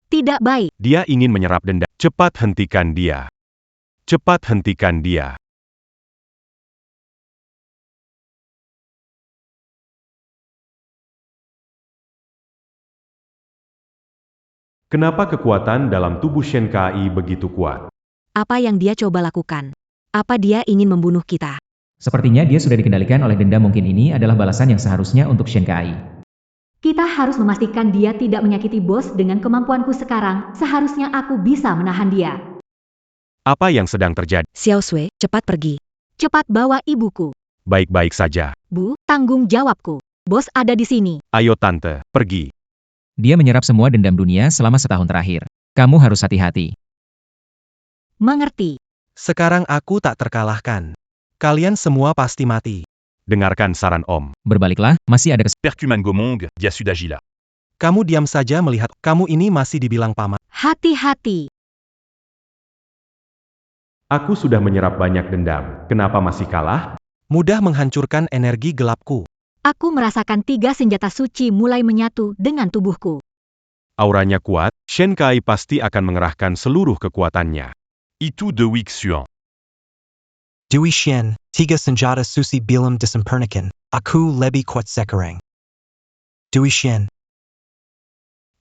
Tidak baik. Dia ingin menyerap dendam. Cepat hentikan dia. Cepat hentikan dia. Kenapa kekuatan dalam tubuh Shen Kai begitu kuat? Apa yang dia coba lakukan? Apa dia ingin membunuh kita? Sepertinya dia sudah dikendalikan oleh dendam. Mungkin ini adalah balasan yang seharusnya untuk Shen Kai. Kita harus memastikan dia tidak menyakiti bos dengan kemampuanku sekarang. Seharusnya aku bisa menahan dia. Apa yang sedang terjadi? Xiao Sui, cepat pergi. Cepat bawa ibuku. Baik-baik saja. Bu, tanggung jawabku. Bos ada di sini. Ayo tante, pergi. Dia menyerap semua dendam dunia selama setahun terakhir. Kamu harus hati-hati. Mengerti. Sekarang aku tak terkalahkan. Kalian semua pasti mati. Dengarkan saran Om. Berbaliklah, masih ada Percuman Gomong, Diasudagila. Kamu diam saja melihat kamu ini masih dibilang paman. Hati-hati. Aku sudah menyerap banyak dendam. Kenapa masih kalah? Mudah menghancurkan energi gelapku. Aku merasakan 3 senjata suci mulai menyatu dengan tubuhku. Auranya kuat, Shen Kai pasti akan mengerahkan seluruh kekuatannya. Itu de Wixuan. Dui Xian. Tiga senjata susi bilam disempurnakan. Aku lebih kuat sekarang. Dui Xian.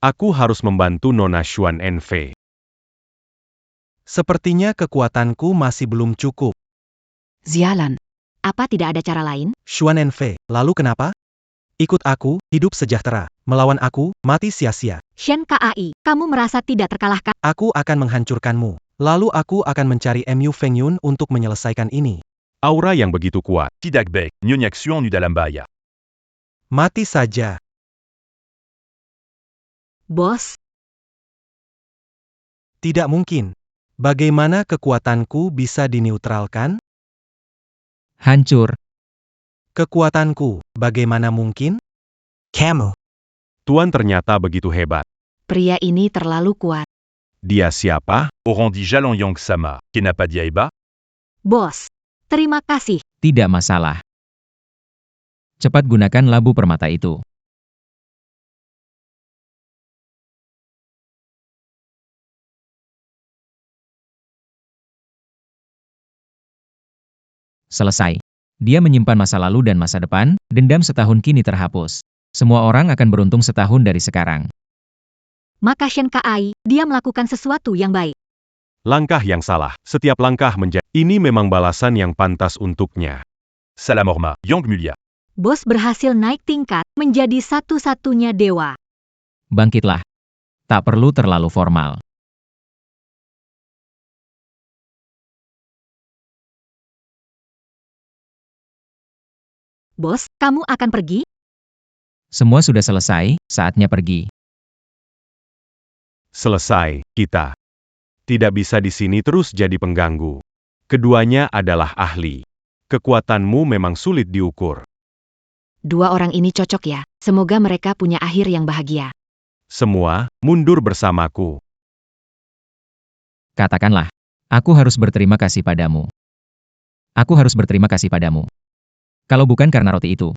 Aku harus membantu Nona Xuan NV. Sepertinya kekuatanku masih belum cukup. Zialan. Apa tidak ada cara lain? Xuan NV, lalu kenapa? Ikut aku, hidup sejahtera. Melawan aku, mati sia-sia. Shen Kai, kamu merasa tidak terkalahkan? Aku akan menghancurkanmu. Lalu aku akan mencari Mu Fengyun untuk menyelesaikan ini. Aura yang begitu kuat. Tidak baik, Nyonya Xuan Nu dalam bahaya. Mati saja. Bos, Tidak mungkin. Bagaimana kekuatanku bisa dineutralkan? hancur. Kekuatanku, bagaimana mungkin? Kamu. Tuan ternyata begitu hebat. Pria ini terlalu kuat. Dia siapa? Orandi Jalan Yang Sama, Kenapa Diaiba? bos. Terima kasih. Tidak masalah. Cepat gunakan labu permata itu. Selesai. Dia menyimpan masa lalu dan masa depan, dendam setahun kini terhapus. Semua orang akan beruntung setahun dari sekarang. Maka Shen Kai, dia melakukan sesuatu yang baik. Langkah yang salah. Setiap langkah menjadi. Ini memang balasan yang pantas untuknya. Salamorma, Yang Mulia. Bos berhasil naik tingkat menjadi satu-satunya dewa. Bangkitlah. Tak perlu terlalu formal. Bos, kamu akan pergi? Semua sudah selesai, saatnya pergi. Selesai, kita tidak bisa di sini terus jadi pengganggu. Keduanya adalah ahli. Kekuatanmu memang sulit diukur. Dua orang ini cocok ya. Semoga mereka punya akhir yang bahagia. Semua, mundur bersamaku. Katakanlah, aku harus berterima kasih padamu. Aku harus berterima kasih padamu. Kalau bukan karena roti itu,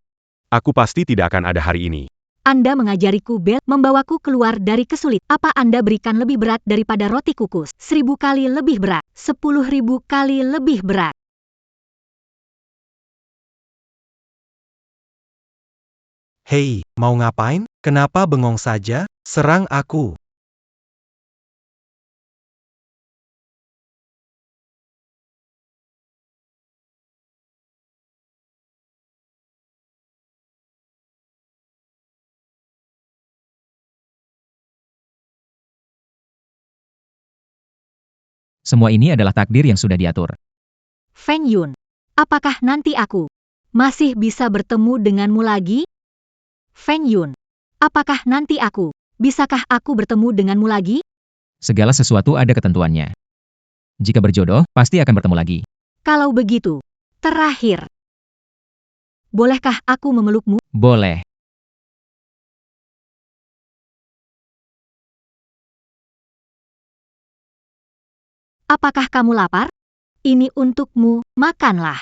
Aku pasti tidak akan ada hari ini. Anda mengajariku bel, membawaku keluar dari kesulitan. Apa Anda berikan lebih berat daripada roti kukus? 1000 kali lebih berat. 10.000 kali lebih berat. Hei, mau ngapain? Kenapa bengong saja? Serang aku. semua ini adalah takdir yang sudah diatur. Feng Yun, apakah nanti aku masih bisa bertemu denganmu lagi? Feng Yun, apakah nanti bisakah aku bertemu denganmu lagi? Segala sesuatu ada ketentuannya. Jika berjodoh, pasti akan bertemu lagi. Kalau begitu, terakhir. Bolehkah aku memelukmu? Boleh. Apakah kamu lapar? Ini untukmu, makanlah.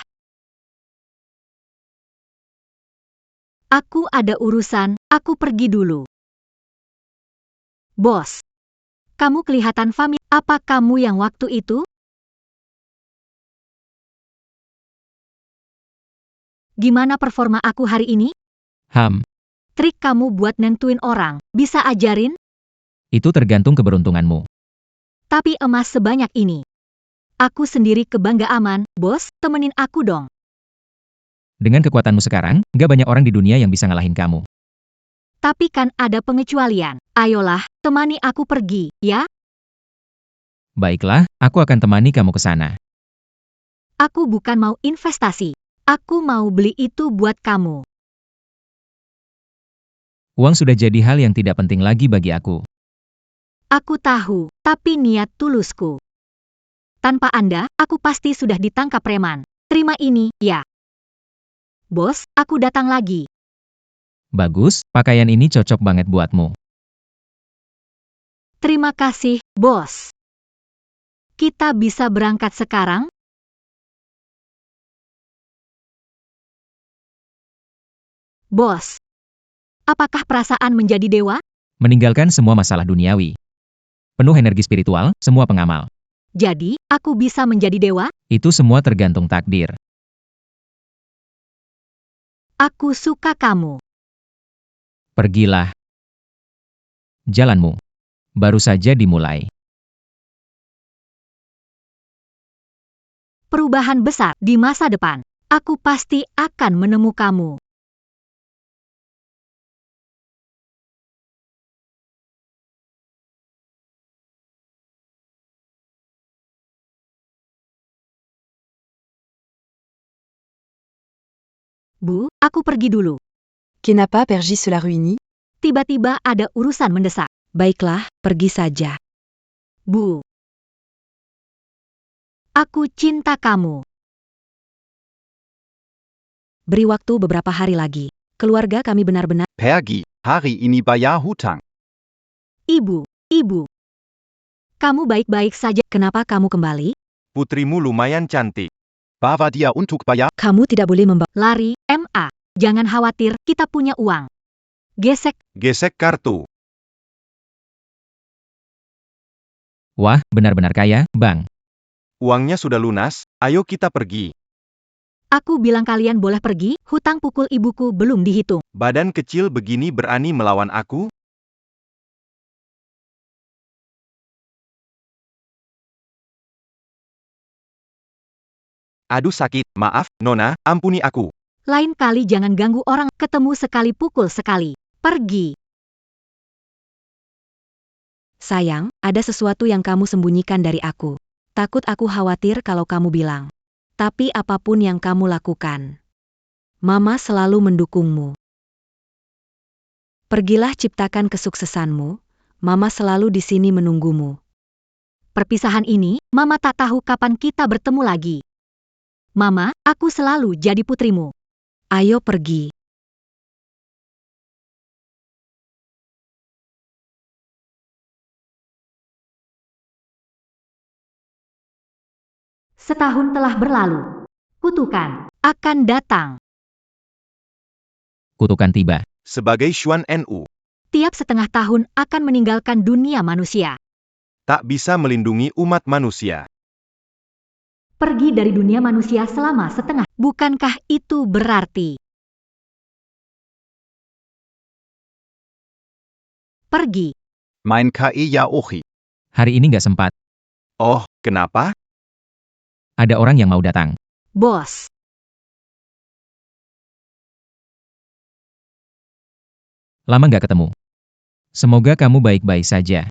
Aku ada urusan, aku pergi dulu. Bos, kamu kelihatan familiar. Apa kamu yang waktu itu? Gimana performa aku hari ini? Trik kamu buat nentuin orang, bisa ajarin? Itu tergantung keberuntunganmu. Tapi emas sebanyak ini. Aku sendiri kebangga aman, bos, temenin aku dong. Dengan kekuatanmu sekarang, gak banyak orang di dunia yang bisa ngalahin kamu. Tapi kan ada pengecualian. Ayolah, temani aku pergi, ya? Baiklah, aku akan temani kamu ke sana. Aku bukan mau investasi. Aku mau beli itu buat kamu. Uang sudah jadi hal yang tidak penting lagi bagi aku. Aku tahu, tapi niat tulusku. Tanpa Anda, aku pasti sudah ditangkap preman. Terima ini, ya. Bos, aku datang lagi. Bagus, pakaian ini cocok banget buatmu. Terima kasih, bos. Kita bisa berangkat sekarang? Bos, apakah perasaan menjadi dewa? Meninggalkan semua masalah duniawi. Penuh energi spiritual, semua pengamal. Jadi, aku bisa menjadi dewa? Itu semua tergantung takdir. Aku suka kamu. Pergilah. Jalanmu baru saja dimulai. Perubahan besar di masa depan. Aku pasti akan menemukanmu. Bu, aku pergi dulu. Kenapa pergi cela ruini? Tiba-tiba ada urusan mendesak. Baiklah, pergi saja. Bu. Aku cinta kamu. Beri waktu beberapa hari lagi. Keluarga kami benar-benar... Pergi, hari ini bayar hutang. Ibu. Kamu baik-baik saja. Kenapa kamu kembali? Putrimu lumayan cantik. Bawa dia untuk bayar. Kamu tidak boleh membawa... Lari, MA. Jangan khawatir, kita punya uang. Gesek kartu. Wah, benar-benar kaya, Bang. Uangnya sudah lunas, ayo kita pergi. Aku bilang kalian boleh pergi, hutang pukul ibuku belum dihitung. Badan kecil begini berani melawan aku? Aduh sakit, maaf, Nona, ampuni aku. Lain kali jangan ganggu orang, ketemu sekali pukul sekali. Pergi. Sayang, ada sesuatu yang kamu sembunyikan dari aku. Takut aku khawatir kalau kamu bilang. Tapi apapun yang kamu lakukan, Mama selalu mendukungmu. Pergilah ciptakan kesuksesanmu, Mama selalu di sini menunggumu. Perpisahan ini, Mama tak tahu kapan kita bertemu lagi. Mama, aku selalu jadi putrimu. Ayo pergi. Setahun telah berlalu. Kutukan akan datang. Kutukan tiba. Sebagai Xuan Nu, Tiap setengah tahun akan meninggalkan dunia manusia. tak bisa melindungi umat manusia. Pergi dari dunia manusia selama setengah. Bukankah itu berarti? Pergi. Mein Ke ja Ochi. Hari ini nggak sempat. Oh, kenapa? Ada orang yang mau datang. Bos. Lama nggak ketemu. Semoga kamu baik-baik saja.